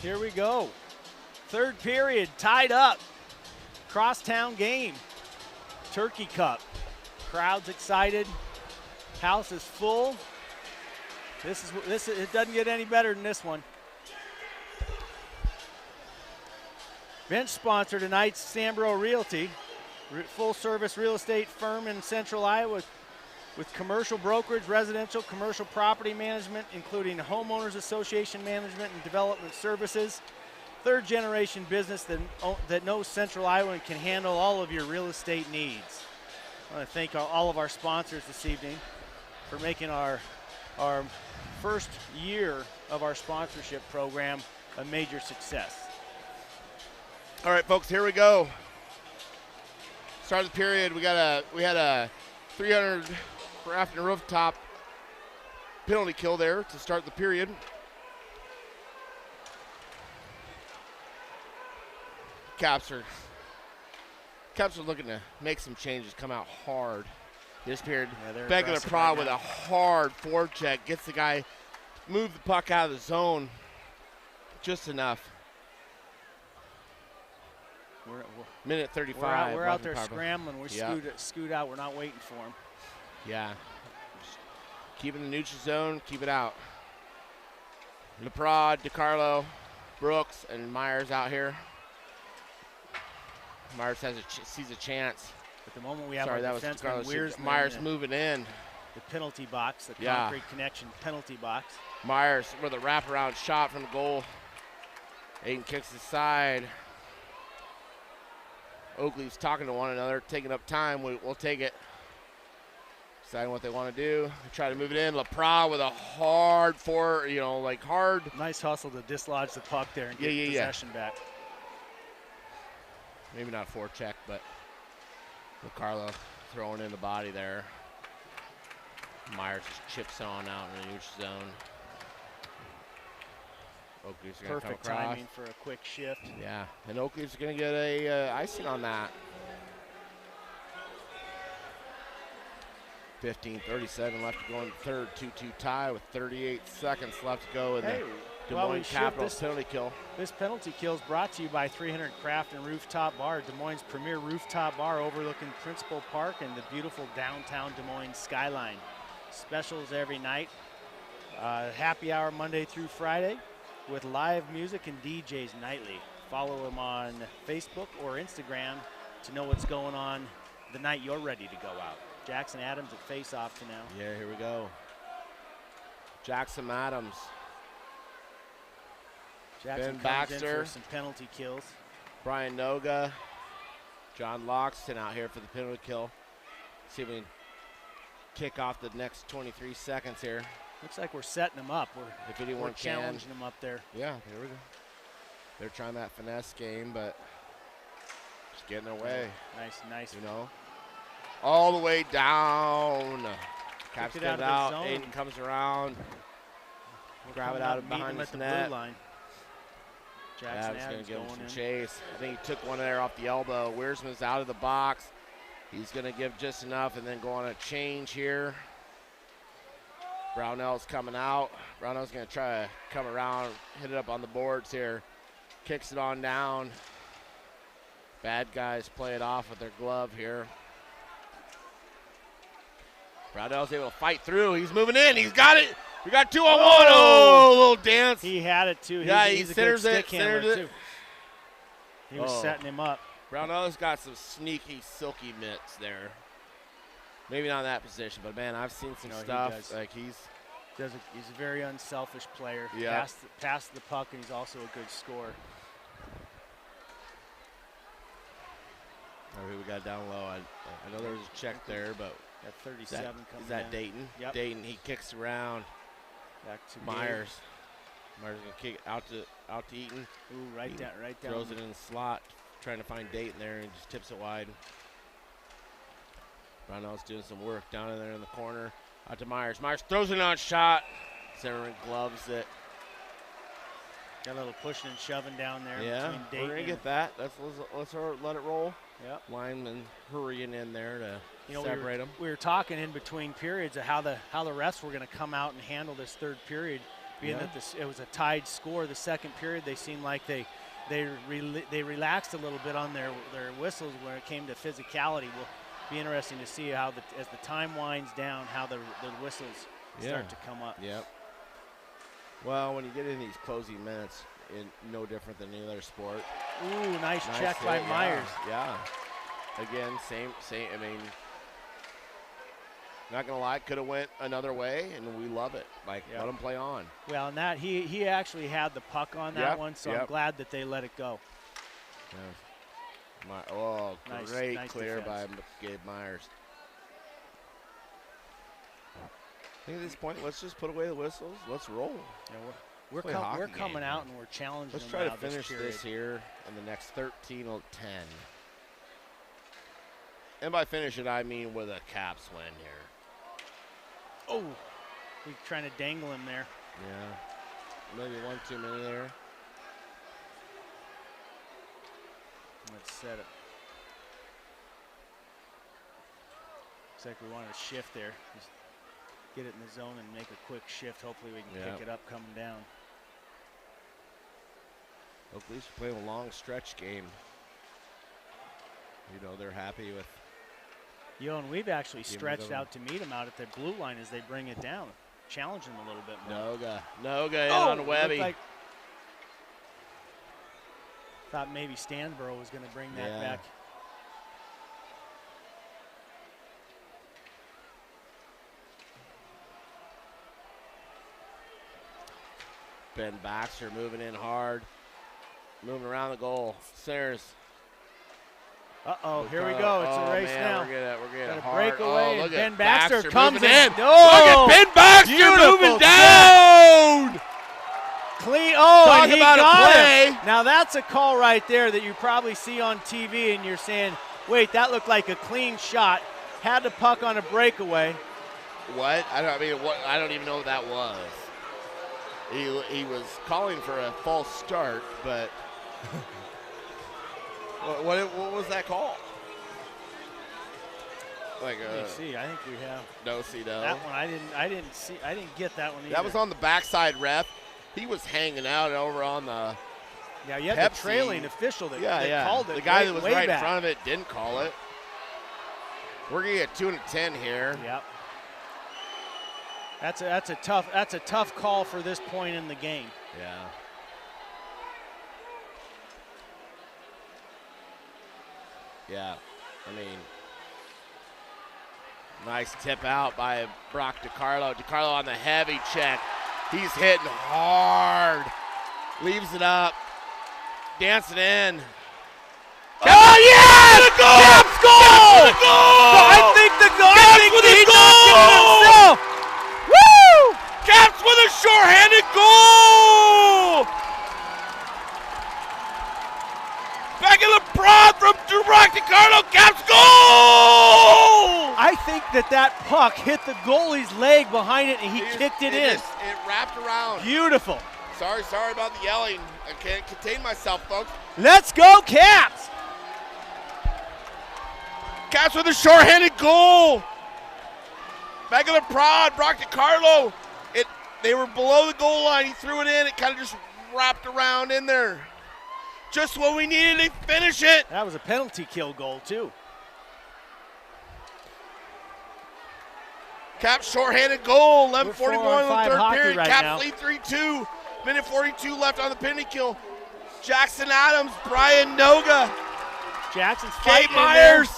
Here we go. Third period, tied up. Crosstown game. Turkey Cup. Crowd's excited. House is full. It doesn't get any better than this one. Bench sponsor tonight's Sambro Realty, full-service real estate firm in Central Iowa with commercial brokerage, residential, commercial property management, including homeowners association management and development services. Third-generation business that knows Central Iowa and can handle all of your real estate needs. I want to thank all of our sponsors this evening for making our first year of our sponsorship program a major success. All right, folks, here we go. Start of the period. We had a 300 craft and rooftop penalty kill there to start the period. Caps are looking to make some changes, come out hard this period. Yeah, Begging a prod with a hard forecheck. Gets the guy, move the puck out of the zone just enough. Minute 35. We're out there scrambling. We're scoot out. We're not waiting for him. Yeah. Just keeping the neutral zone, keep it out. LeProd, DiCarlo, Brooks, and Myers out here. Myers sees a chance. At the moment, we have our defenseman Weirsman. Myers moving in. The penalty box, the concrete connection penalty box. Myers with a wraparound shot from the goal. Aiden kicks the side. Oakley's talking to one another, taking up time. We'll take it. Deciding what they want to do. They try to move it in. LaPra with a hard hard. Nice hustle to dislodge the puck there and get possession back. Maybe not a forecheck, but Carlo throwing in the body there. Myers just chips on out in the neutral zone. Oakley's going to come across. Perfect timing for a quick shift. Yeah, and Oakley's going to get a icing on that. 15:37 left to go in the third, 2-2 tie with 38 seconds left to go in the Des Moines Capitals penalty kill. This penalty kill is brought to you by 300 Craft and Rooftop Bar, Des Moines' premier rooftop bar overlooking Principal Park and the beautiful downtown Des Moines skyline. Specials every night. Happy hour Monday through Friday with live music and DJs nightly. Follow them on Facebook or Instagram to know what's going on the night you're ready to go out. Jackson Adams at face-off to now. Yeah, here we go. Jackson Adams. Jackson Ben comes in Baxter. for some penalty kills. Brian Noga. John Loxton out here for the penalty kill. See if we can kick off the next 23 seconds here. Looks like we're setting them up. We're challenging them up there. Yeah, here we go. They're trying that finesse game, but just getting their way. Nice. You know, all the way down. Caps it get it out out. of the zone. Aiden comes around. Grab it out of behind his net. Blue line. Jackson Adams going to give him going some in. chase. I think he took one there off the elbow. Weirsman's out of the box. He's going to give just enough and then go on a change here. Brownell's coming out. Brownell's going to try to come around, hit it up on the boards here. Kicks it on down. Bad guys play it off with their glove here. Brownell's able to fight through. He's moving in. He's got it. We got 2-on-1. Oh, a little dance. He had it too. Yeah, he's a good stick handler too. He was setting him up. Brownell's got some sneaky, silky mitts there. Maybe not in that position, but man, I've seen some stuff. Like he's a very unselfish player. Yeah. Pass the puck, and he's also a good scorer. All right, we got down low. I know there was a check there, but that 37 coming. Is that down. Dayton? Yep. Dayton. He kicks around. Back to Myers. Myers gonna kick it out to Eaton. Ooh, right down. Throws it in the slot, trying to find Dayton there, and just tips it wide. Brownell's doing some work down in there in the corner. Out to Myers. Myers throws it on shot. Zimmerman gloves it. Got a little pushing and shoving down there. Yeah, between Dayton we're gonna get that. Let's let it roll. Yep. Lineman hurrying in there to separate them. We were talking in between periods of how the refs were going to come out and handle this third period. being that it was a tied score the second period. They seemed like they relaxed a little bit on their whistles when it came to physicality. Will be interesting to see how as the time winds down, how the whistles start to come up. Yep. Well, when you get in these closing minutes, no different than any other sport. Ooh, nice check by Myers. Yeah. Again, same. I mean, not gonna lie, could have went another way, and we love it. Like, let them play on. Well, and that he actually had the puck on that one, so I'm glad that they let it go. Yeah. Great clear defense by Gabe Myers. I think at this point, let's just put away the whistles. Let's roll. Yeah, we're coming out and we're challenging. Let's them try to finish this here in the next 13 or 10. And by finish it, I mean with a Caps win here. Oh, we're trying to dangle him there. Yeah, maybe one too many there. Let's set it. Looks like we wanted to shift there. Just get it in the zone and make a quick shift. Hopefully we can pick it up coming down. Oakley's playing a long stretch game. You know, they're happy with. And we've actually stretched out to meet them out at the blue line as they bring it down, challenge them a little bit more. Noga in on Webby. Thought maybe Stanborough was going to bring that back. Ben Baxter moving in hard, moving around the goal. Centers. Uh-oh, here we go. It's a race now. We're getting a hard. breakaway, Look and Ben at Baxter comes in. No! Look at Ben Baxter moving down! Clean. Oh, Talk and he about got a play. it. Now that's a call right there that you probably see on TV, and you're saying, wait, that looked like a clean shot. Had the puck on a breakaway. What? I don't even know what that was. He was calling for a false start, but what was that call? Like Let me see. I think we have no. That one I didn't see. I didn't get that one either. That was on the backside ref. He was hanging out over on the. Yeah, you had the trailing official that called it. The guy that was right back in front of it didn't call it. We're gonna get 2 and 10 here. Yep. That's a tough call for this point in the game. Yeah. Yeah. I mean, nice tip out by Brock DiCarlo. DiCarlo on the heavy check. He's hitting hard. Leaves it up. Dancing in. Oh, yes! Caps goal! I think he knocked it himself. Woo! Caps with a shorthanded goal! Back in the prod from Brock DiCarlo. Caps goal! I think that puck hit the goalie's leg behind it, and he kicked it in. It wrapped around. Beautiful. Sorry about the yelling. I can't contain myself, folks. Let's go, Caps! Caps with a shorthanded goal. Back in the prod, Brock DiCarlo. They were below the goal line. He threw it in. It kind of just wrapped around in there. Just what we needed to finish it. That was a penalty kill goal, too. Caps shorthanded goal. 11:41 in the third period. Right Caps now. lead 3-2. Minute 42 left on the penalty kill. Jackson Adams, Brian Noga. Jackson's Gabe fighting Myers.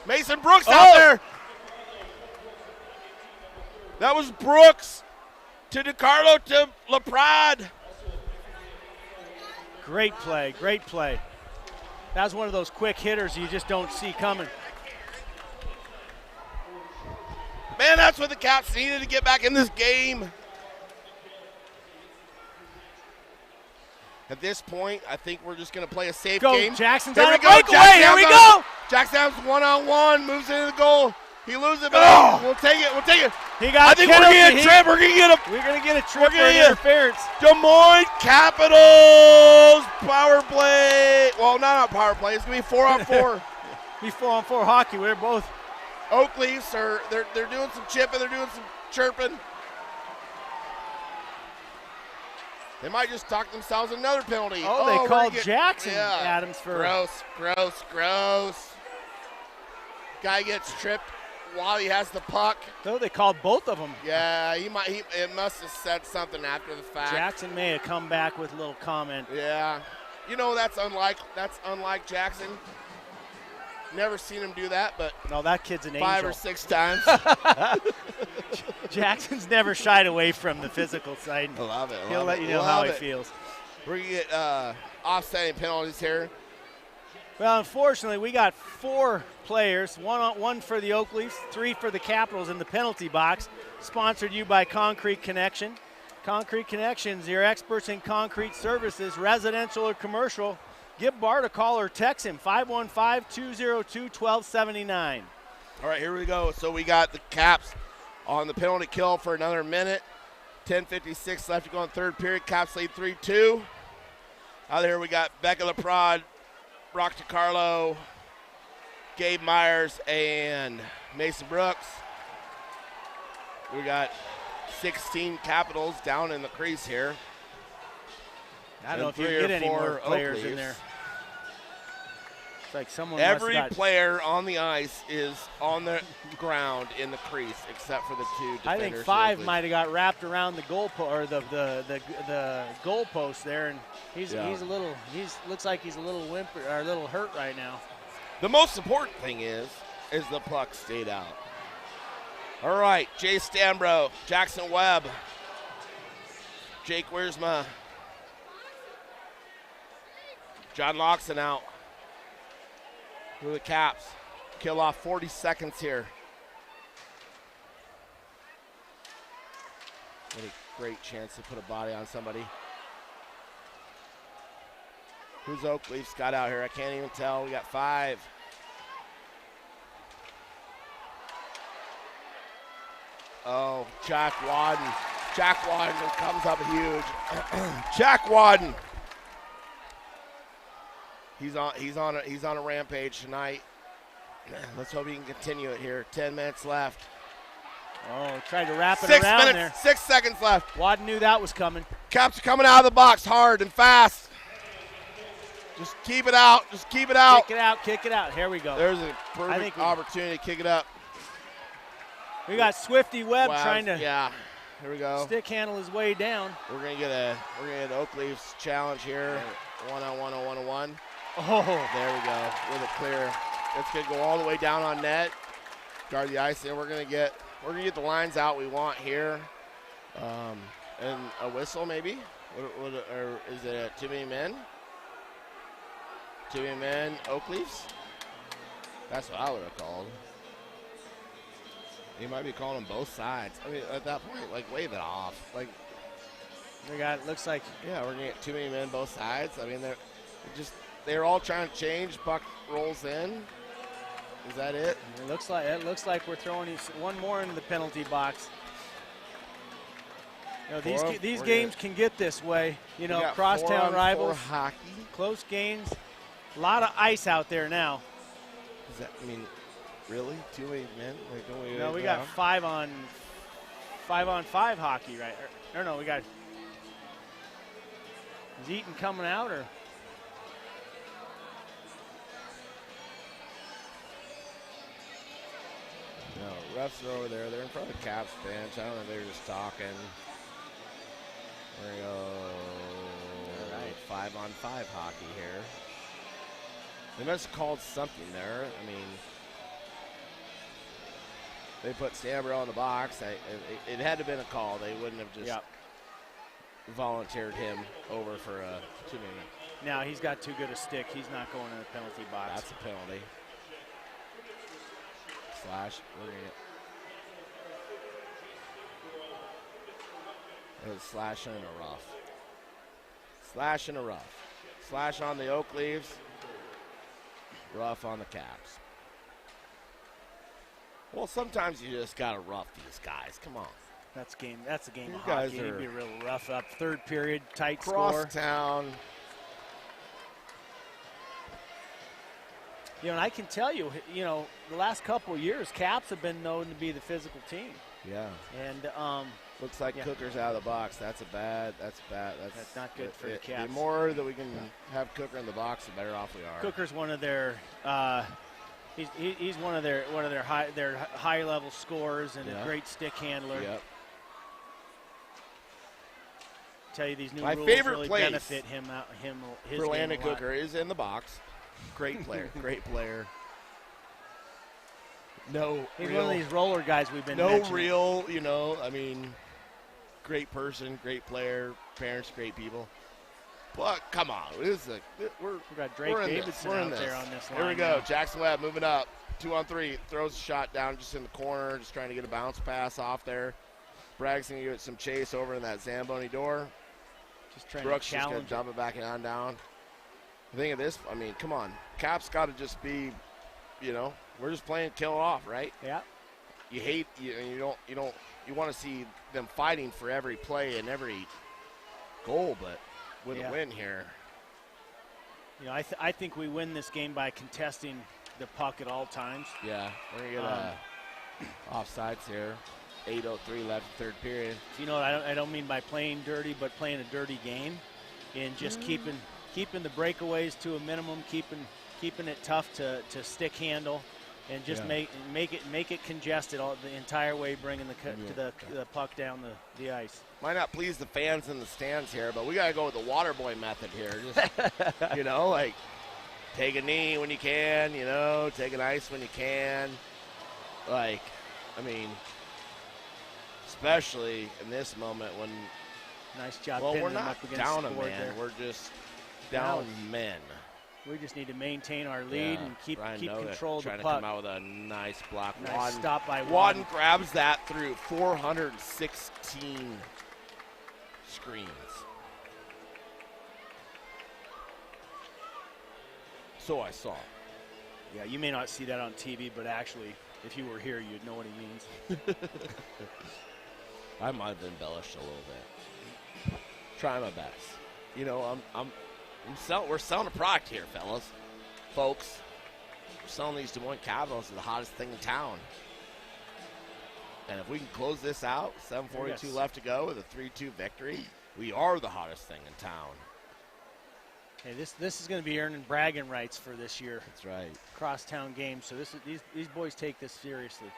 Mason Brooks out there. That was Brooks to DiCarlo to LaPrade. Great play. That was one of those quick hitters you just don't see coming. Man, that's what the Caps needed to get back in this game. At this point, I think we're just going to play a safe game. Jackson's on a breakaway. Here we go. Jackson Adams one-on-one, moves into the goal. He loses it, but we'll take it. He got I think we're going to get a trip. We're going to get a trip for interference. Des Moines Capitals power play. Well, not power play. It's going to be 4-on-4. Be 4-on-4 hockey. We're both. Oak Leafs they're doing some chipping. They're doing some chirping. They might just talk themselves another penalty. Oh, they called Jackson Adams for. Gross. Guy gets tripped while he has the puck. So they called both of them. Yeah, it must have said something after the fact. Jackson may have come back with a little comment. Yeah. You know, that's unlike Jackson. Never seen him do that, but no, that kid's an 5 angel. or 6 times. Jackson's never shied away from the physical side. I love it. He'll let you know how he feels. We're going to get offsetting penalties here. Well, unfortunately, we got 4 players, one for the Oak Leafs, 3 for the Capitals in the penalty box, sponsored you by Concrete Connection. Concrete Connections, your experts in concrete services, residential or commercial. Give Bart a call or text him, 515-202-1279. All right, here we go. So we got the Caps on the penalty kill for another minute. 10:56 left to go in third period. Caps lead 3-2. Out here we got Becca LaPrade, Brock DiCarlo, Gabe Myers, and Mason Brooks. We got 16 Capitals down in the crease here. I don't know if you get any more players in there. It's like someone Every player on the ice is on the ground in the crease except for the 2 defenders. I think 5 might have got wrapped around the goal or the goal post there, and he's looks like he's a little whimper or a little hurt right now. The most important thing is the puck stayed out. All right, Jay Stambro, Jackson Webb, Jake Wiersma, John Loxon out. Who are the Caps? Kill off 40 seconds here. What a great chance to put a body on somebody. Who's Oak Leafs got out here? I can't even tell. We got 5. Oh, Jack Wadden. Jack Wadden comes up huge. Jack Wadden. He's on a rampage tonight. Let's hope he can continue it here. 10 minutes left. Oh, tried to wrap it 6 around minutes, there. 6 seconds left. Wadden knew that was coming. Caps are coming out of the box hard and fast. Just keep it out. Just keep it out. Kick it out. Kick it out. Here we go. There's a perfect opportunity to kick it up. We got Swifty Webb trying to here we go. Stick handle his way down. We're gonna get an Oak Leafs challenge here. 1-on-1. Oh, there we go. With a clear. It's gonna go all the way down on net. Guard the ice, and we're gonna get the lines out we want here. And a whistle maybe. Or is it too many men? Too many men. Oak Leafs. That's what I would have called. You might be calling them both sides. I mean, at that point, like, wave it off. Like, looks like. Yeah, we're gonna get too many men both sides. I mean, they're all trying to change. Puck rolls in. Is that it? It looks like we're throwing one more into the penalty box. You know, these games can get this way. You know, crosstown rivals, hockey, close games, a lot of ice out there now. Does that mean? Really? Too many men? No, we got 5-on-5 hockey, right? Or no, we got. Is Eaton coming out or? No, refs are over there. They're in front of the Caps bench. I don't know if they're just talking. There we go. All right, 5-on-5 hockey here. They must have called something there. I mean, they put Stambro in the box. It had to have been a call. They wouldn't have just volunteered him over for a 2-minute. Now he's got too good a stick. He's not going in the penalty box. That's a penalty. Slash. It was slashing in a rough. Slash in a rough. Slash on the Oak Leafs. Rough on the Caps. Well, sometimes you just gotta rough these guys. Come on. That's a game of guys hockey. It'd be real rough up. Third period, tight cross score. Town. You know, and I can tell you, the last couple of years, Caps have been known to be the physical team. Yeah. And Looks like Cooker's out of the box. That's bad. That's not good for the Caps. The more that we can have Cooker in the box, the better off we are. Cooker's one of their he's one of their high level scorers and a great stick handler. Yep. Tell you these new My rules favorite really place benefit his for game Landon a lot. Cooker is in the box. Great player. Great player. He's one of these roller guys we've been No mentioning. real, I mean, great person, great player, parents, great people. But come on, we've got Drake Davidson out there on this line. Here we go. now. Jackson Webb moving up. 2-on-3. Throws a shot down just in the corner, just trying to get a bounce pass off there. Bragg's going to get some chase over in that Zamboni door. Just trying Brooks to just going challenge to dump it back on down. The thing of this, I mean, come on. Cap's got to just be, we're just playing kill it off, right? Yeah. You hate you want to see them fighting for every play and every goal, but with a win here. I think we win this game by contesting the puck at all times. Yeah, we're gonna get offsides here. 8:03 left, third period. You know, I don't mean by playing dirty, but playing a dirty game, and just keeping the breakaways to a minimum, keeping it tough to stick handle. And just make it congested the entire way, bringing the puck down the ice. Might not please the fans in the stands here, but we got to go with the water boy method here. Just, like take a knee when you can, take an ice when you can. Like, I mean, especially in this moment when. Nice job. Well, we're them not up against down a the board man. there. We're just down men. We just need to maintain our lead and keep control of the puck. Trying to come out with a nice block. Nice stop by Wadden grabs that through 416 screens. So I saw. Yeah, you may not see that on TV, but actually, if you were here, you'd know what he means. I might have embellished a little bit. Try my best. We're selling a product here, folks. We're selling these Des Moines Capitals, the hottest thing in town. And if we can close this out, 7:42 left to go with a 3-2 victory, we are the hottest thing in town. Hey, this is going to be earning bragging rights for this year. That's right. Crosstown game. So these boys take this seriously.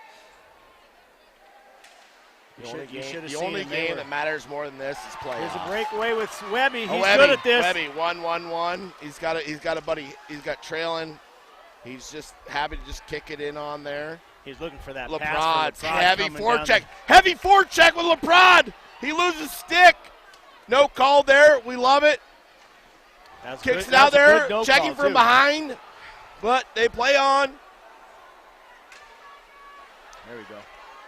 The only game that matters more than this is playoffs. There's a breakaway with Webby. He's good at this. Webby, 1-1-1. He's got a buddy. He's got trailing. He's just happy to just kick it in on there. He's looking for that pass. For heavy forecheck. Heavy forecheck with LeBron. He loses stick. No call there. We love it. That's Kicks good. it out That's there. Checking from behind. But they play on. There we go.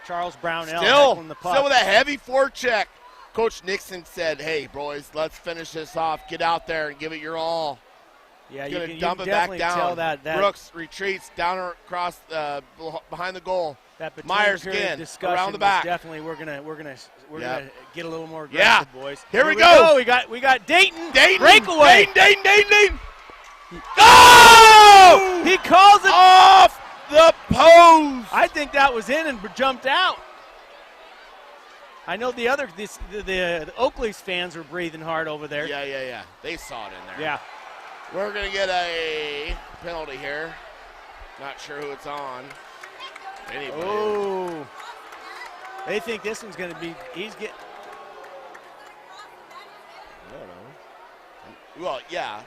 Charles Brownell still with the puck. Still with a heavy forecheck. Coach Nixon said, hey, boys, let's finish this off. Get out there and give it your all. Yeah, you can dump it definitely back down. Tell that Brooks retreats down across behind the goal. That Myers again around the back. Definitely, we're gonna get a little more aggressive, boys. Here we go. We got Dayton. Breakaway. Dayton. Oh! He calls it off the post. I think that was in and jumped out. I know the Oakley's fans were breathing hard over there. Yeah. They saw it in there. Yeah. We're going to get a penalty here. Not sure who it's on. Anybody. Oh. They think this one's going to be – he's getting – I don't know. Well, yeah.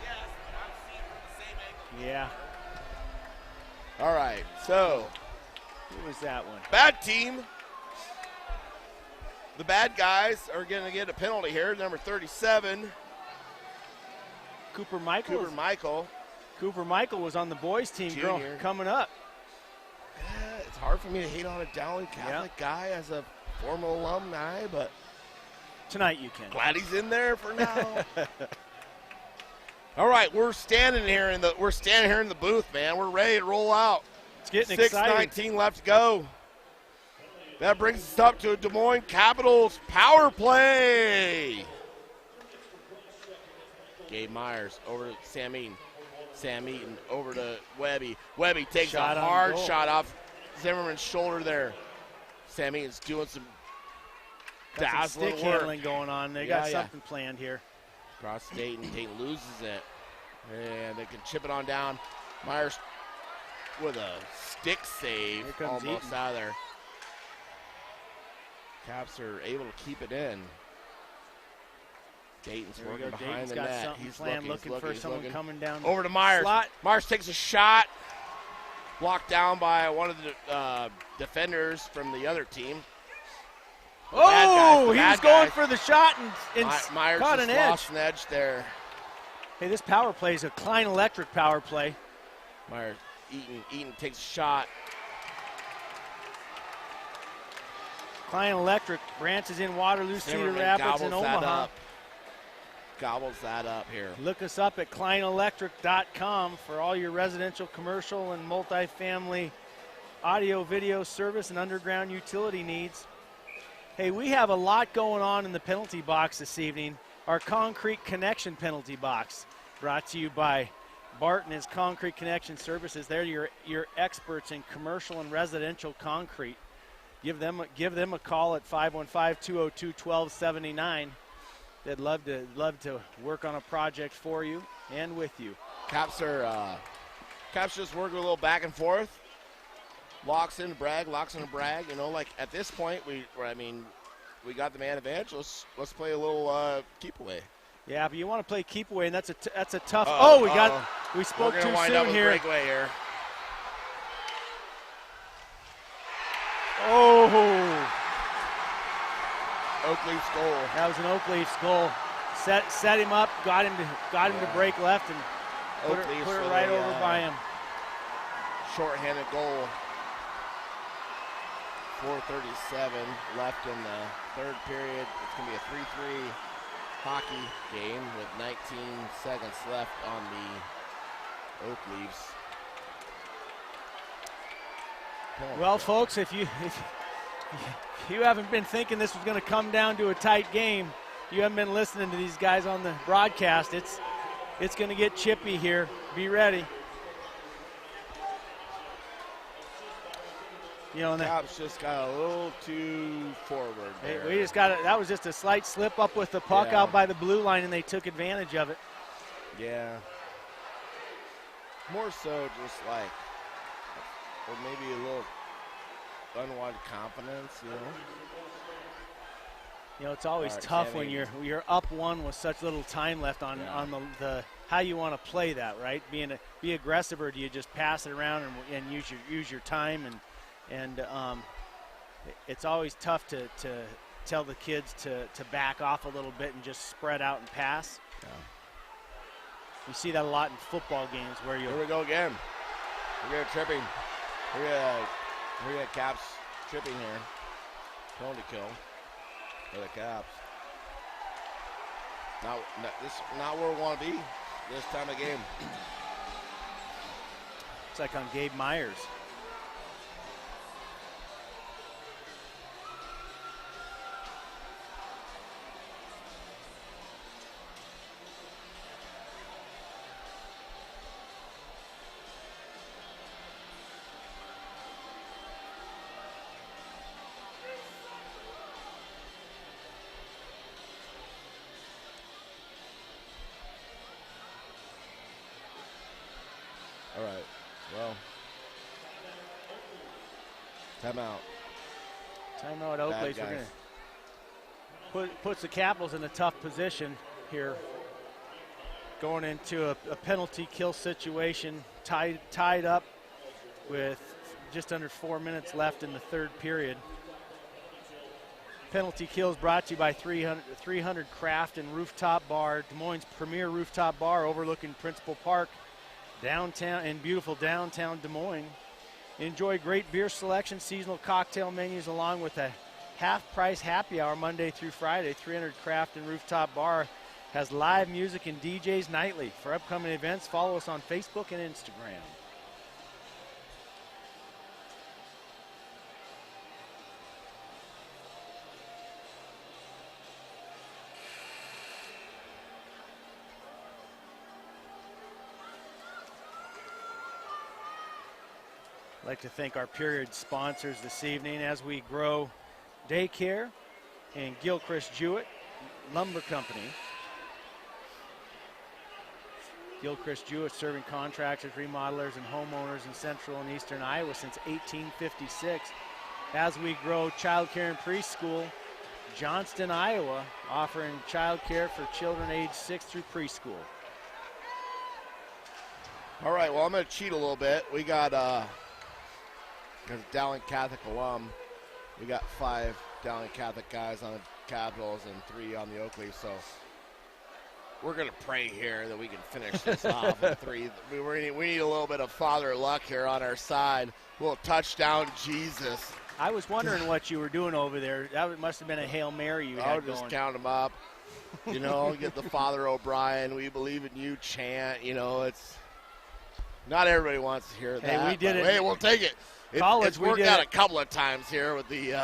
Yes, but I'm seeing from the same angle. Yeah. All right, so. Who was that one? Bad team. The bad guys are going to get a penalty here. Number 37. Cooper Michael was on the boys team coming up. Yeah, it's hard for me to hate on a Dowling Catholic guy as a former alumni, but tonight you can. Glad he's in there for now. All right, we're standing here in the booth, man. We're ready to roll out. It's getting exciting. 6:19 left to go. That brings us up to a Des Moines Capitals power play. Gabe Myers over to Sam Eaton. Sam Eaton over to Webby. Webby takes a hard shot off Zimmerman's shoulder there. Sam Eaton's doing some got some dazzling stick work. handling going on. They got something planned here. Across Dayton. Dayton loses it. And they can chip it on down. Myers with a stick save. Here comes almost Eaton. out of there. Caps are able to keep it in. Dayton's working behind Dayton's the got net. something He's planned, looking for someone coming down. over to Myers. Slot. Myers takes a shot. Blocked down by one of the defenders from the other team. Oh, he was going for the shot and Myers caught just an edge. lost an edge there. Hey, this power play is a Klein Electric power play. Myers, Eaton takes a shot. Klein Electric, branches in Waterloo, Cedar Zimmerman Rapids, and gobbles that Omaha. up. Gobbles that up here. Look us up at kleinelectric.com for all your residential, commercial, and multifamily audio, video service and underground utility needs. Hey, we have a lot going on in the penalty box this evening. Our Concrete Connection penalty box, brought to you by Bart and his Concrete Connection services. They're your experts in commercial and residential concrete. Give them a call at 515-202-1279. They'd love to work on a project for you and with you. Caps just working a little back and forth. Locks in brag. You know, like at this point, we got the man advantage. Let's play a little keep away. Yeah, but you want to play keep away, and that's a tough. We spoke We're too gonna wind soon up with here. breakaway here. Oh, Oakleaf's goal. that was an Oakleaf's goal. Set him up, got him to break left, and put it right over by him. Shorthanded goal. 4:37 left in the third period. It's going to be a 3-3 hockey game with 19 seconds left on the Oakleafs. Well, folks, if you haven't been thinking this was going to come down to a tight game, you haven't been listening to these guys on the broadcast. It's going to get chippy here. Be ready. You know, Caps just got a little too forward there. we just got it. That was just a slight slip up with the puck out by the blue line, and they took advantage of it. Yeah. More so just like, or maybe a little unwanted confidence, you know. You know, it's always tough when you're up one with such little time left on the how you want to play that, right? Be aggressive, or do you just pass it around and use your time and it's always tough to tell the kids to back off a little bit and just spread out and pass. Yeah. You see that a lot in football games where you. Here we go again. We're gonna tripping. We're gonna Caps tripping here. Penalty kill for the Caps. Not where we want to be this time of game. It's like on Gabe Myers. All right. Well, timeout. Timeout, Oakleafs. We're gonna puts the Capitals in a tough position here, going into a penalty kill situation, tied up with just under 4 minutes left in the third period. Penalty kills brought to you by 300 Craft and Rooftop Bar, Des Moines' premier rooftop bar overlooking Principal Park. Downtown in beautiful downtown Des Moines. Enjoy great beer selection, seasonal cocktail menus, along with a half-price happy hour Monday through Friday. 300 Craft and Rooftop Bar has live music and DJs nightly. For upcoming events, follow us on Facebook and Instagram. I'd like to thank our period sponsors this evening as we grow daycare and Gilchrist Jewett Lumber Company. Gilchrist Jewett serving contractors, remodelers, and homeowners in central and eastern Iowa since 1856. As we grow child care and preschool, Johnston, Iowa, offering child care for children aged 6 through preschool. All right, well, I'm going to cheat a little bit. We got, because Dowling Catholic alum, we got 5 Dowling Catholic guys on the Capitals and 3 on the Oak Leaf, so we're going to pray here that we can finish this off in 3. We need a little bit of father luck here on our side. A little touchdown, Jesus. I was wondering what you were doing over there. That must have been a Hail Mary you had going. I'll just count them up. You know, get the Father O'Brien, we believe in you chant. You know, it's not everybody wants to hear that. Hey, we did it. Hey, we'll take it. It's worked out a couple of times here with the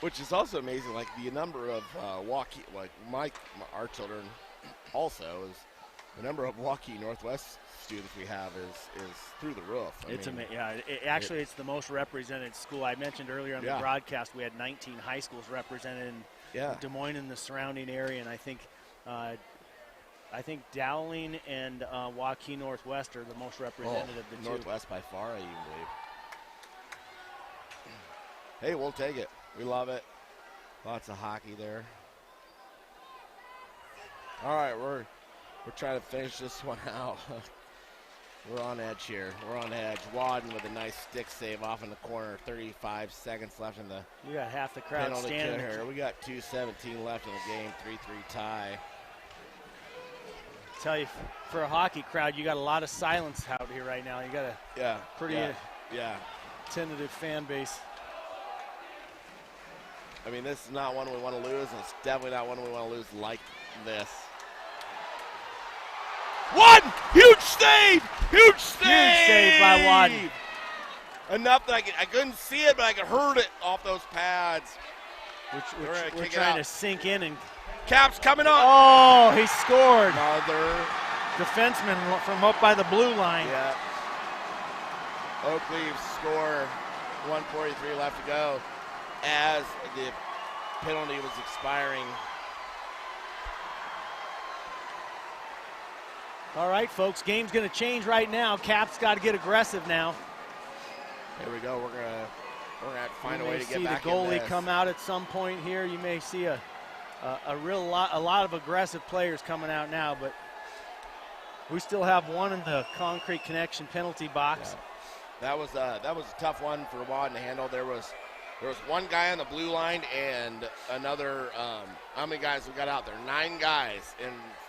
which is also amazing, like the number of our children also is the number of Waukee Northwest students we have is through the roof. It's the most represented school. I mentioned earlier on the broadcast we had 19 high schools represented in Des Moines and the surrounding area, and I think Dowling and Waukee Northwest are the most represented of the two. Northwest by far, I even believe. Hey, we'll take it. We love it. Lots of hockey there. All right, we're trying to finish this one out. We're on edge here. We're on edge. Wadden with a nice stick save off in the corner. 35 seconds left in the you got half the crowd standing here. We got 2:17 left in the game. 3-3 tie. Tell you, for a hockey crowd, you got a lot of silence out here right now. You got a pretty tentative fan base. I mean, this is not one we want to lose, and it's definitely not one we want to lose like this. One huge save! Huge save by Wadden. Enough that I couldn't see it, but I could heard it off those pads. We're trying to sink in, and Cap's coming up. Oh, he scored. Another defenseman from up by the blue line. Yeah. Oak Leafs score. 1:43 left to go as the penalty was expiring. All right, folks, game's going to change right now. Cap's got to get aggressive now. Here we go. We're gonna have to find a way to get back in this. You may see the goalie come out at some point here. You may see a lot of aggressive players coming out now, but we still have one in the concrete connection penalty box. Yeah. That was a tough one for Wadden to handle. There was one guy on the blue line and another. How many guys we got out there? 9 guys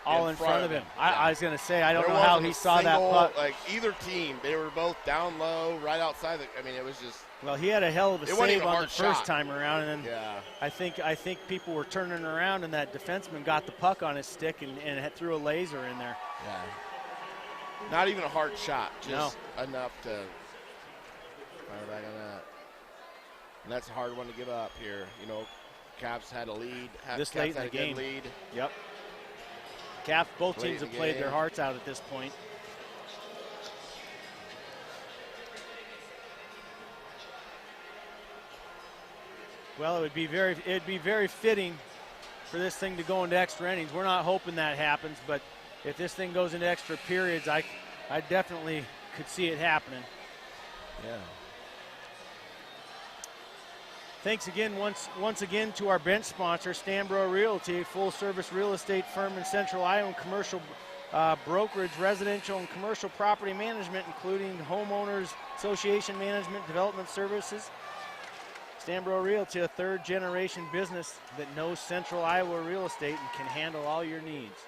all in front of him. I was going to say, I don't know how he saw that puck. Like either team, they were both down low, right outside. It was just. Well, he had a hell of a save on the first time around, and then yeah. I think people were turning around, and that defenseman got the puck on his stick and threw a laser in there. Yeah. Not even a hard shot, just enough to fire back on that. And that's a hard one to give up here. You know, Caps had a lead. This late in the game. Good lead. Yep. Caps, both teams have played their hearts out at this point. Well, it'd be very fitting for this thing to go into extra innings. We're not hoping that happens, but if this thing goes into extra periods, I definitely could see it happening. Yeah. Thanks again once again to our bench sponsor, Stanbro Realty, a full-service real estate firm in Central Iowa, and commercial brokerage, residential and commercial property management, including homeowners association management, development services. Stanbro Realty, a third-generation business that knows Central Iowa real estate and can handle all your needs.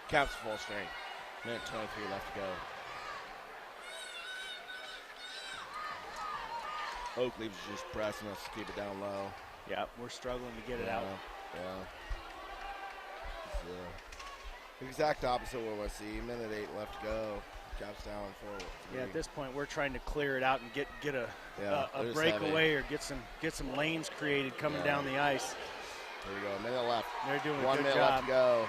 Caps full strength. Minute 23 left to go. Oak Leafs just pressing us to keep it down low. Yeah, we're struggling to get it out. Yeah. It's the exact opposite of what I see. Minute 8 left to go. Caps down 4-3. Yeah, at this point we're trying to clear it out and get a breakaway or get some lanes created coming down the ice. There you go. A minute left. They're doing a 1 good minute job. left to go.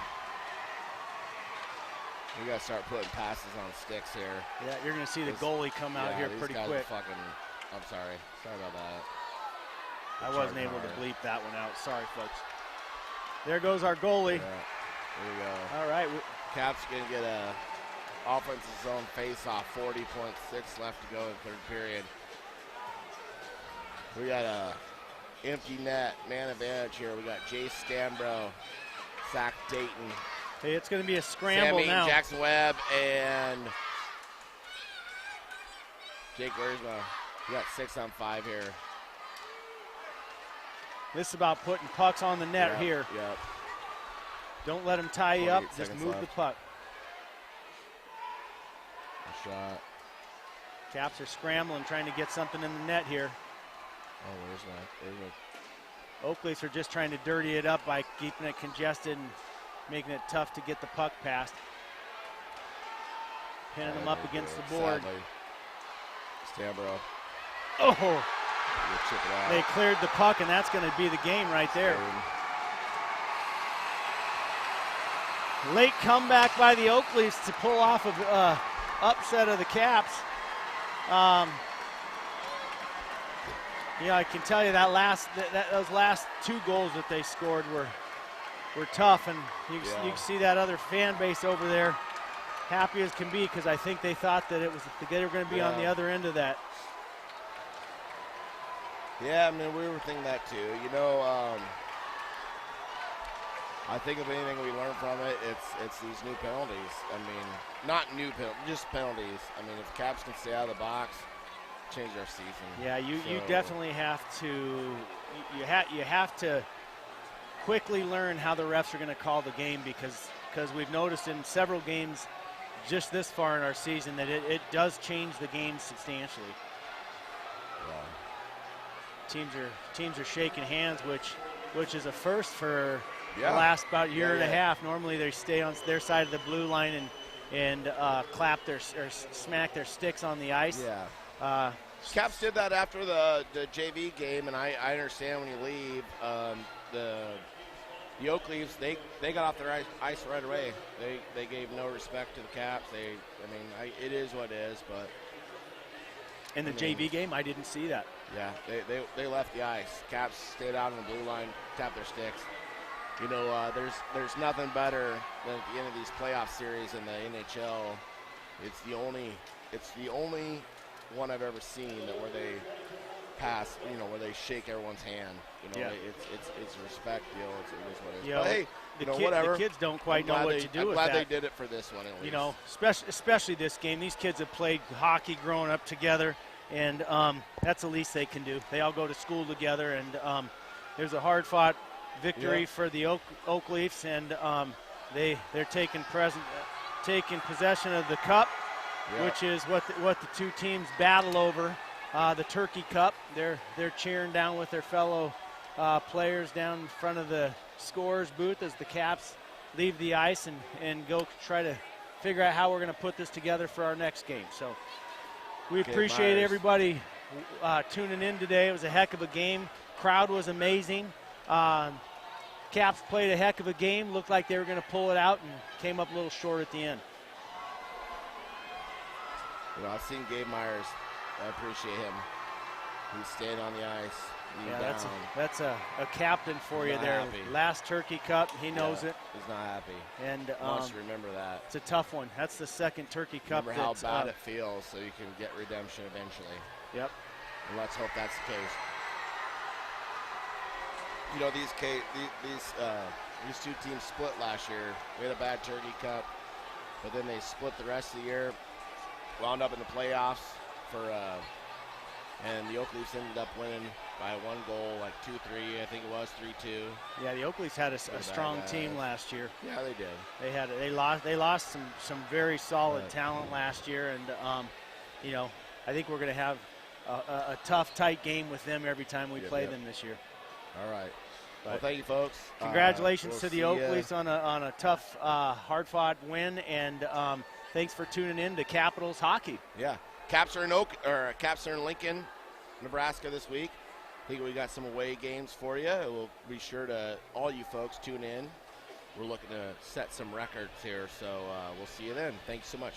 We got to start putting passes on sticks here. Yeah, you're going to see the goalie come out here pretty quick. I'm sorry. Sorry about that. I wasn't able to bleep that one out. Sorry, folks. There goes our goalie. Yeah. There you go. All right. Caps going to get a offensive zone face-off. 40.6 left to go in the third period. We got a empty net, man advantage here. We got Jay Stambro, Zach Dayton. Hey, it's going to be a scramble Sam now. Jackson Webb and Jake Wiersma. We got 6-on-5 here. This is about putting pucks on the net here. Yep. Don't let them tie you up. Just move the puck. A shot. Caps are scrambling, trying to get something in the net here. Oh, where's my? Oak Leafs are just trying to dirty it up by keeping it congested and making it tough to get the puck past. Pinning them up against the board. Stambro. Oh! They cleared the puck, and that's going to be the game right there. Late comeback by the Oak Leafs to pull off of upset of the Caps. Yeah, I can tell you that those last 2 goals that they scored were tough, and you can see that other fan base over there happy as can be because I think they thought that they were going to be on the other end of that. Yeah, I mean, we were thinking that too. You know, I think if anything we learned from it, it's these new penalties. I mean, not new penalties, just penalties. I mean, if Caps can stay out of the box, change our season. Yeah, you definitely have to you have to quickly learn how the refs are going to call the game because we've noticed in several games just this far in our season that it does change the game substantially. Teams are shaking hands, which is a first for the last about year and a half. Normally they stay on their side of the blue line and clap or smack their sticks on the ice. Yeah. Caps did that after the JV game, and I understand when you leave. The Oak Leafs, they got off their ice right away. They gave no respect to the Caps. It is what it is, but. In the JV game, I didn't see that. Yeah, they left the ice. Caps stayed out on the blue line, tapped their sticks. You know, there's nothing better than at the end of these playoff series in the NHL. It's the only one I've ever seen where they pass, where they shake everyone's hand. It's a respect deal. It is what it is. But hey, whatever. The kids don't quite know what to do with that. I'm glad they did it for this one at least. Especially this game. These kids have played hockey growing up together, and that's the least they can do. They all go to school together, and there's a hard-fought victory for the Oak Leafs, and they're taking possession of the cup, which is what the 2 teams battle over. The Turkey Cup. They're cheering down with their fellow players down in front of the scorer's booth as the Caps leave the ice and go try to figure out how we're going to put this together for our next game. So we appreciate everybody tuning in today. It was a heck of a game. Crowd was amazing. Caps played a heck of a game. Looked like they were going to pull it out and came up a little short at the end. I've seen Gabe Myers. I appreciate him. He's staying on the ice. That's a captain for you there. Happy. Last Turkey Cup, he knows it. He's not happy. And wants to remember that. It's a tough one. That's the second Turkey Cup. Remember how bad it feels, so you can get redemption eventually. Yep. And let's hope that's the case. These 2 teams split last year. We had a bad Turkey Cup, but then they split the rest of the year. Wound up in the playoffs and the Oak Leafs ended up winning by 1 goal, like 2-3, I think it was 3-2. Yeah, the Oak Leafs had a strong team last year. Yeah, they did. They lost some very solid talent last year, and I think we're going to have a tough, tight game with them every time we play them this year. All right. Well, thank you, folks. Congratulations We'll to the Oakleys on a tough, hard-fought win, and thanks for tuning in to Capitals hockey. Yeah, Caps are in Lincoln, Nebraska this week. I think we got some away games for you. We'll be sure to all you folks tune in. We're looking to set some records here, so we'll see you then. Thanks so much.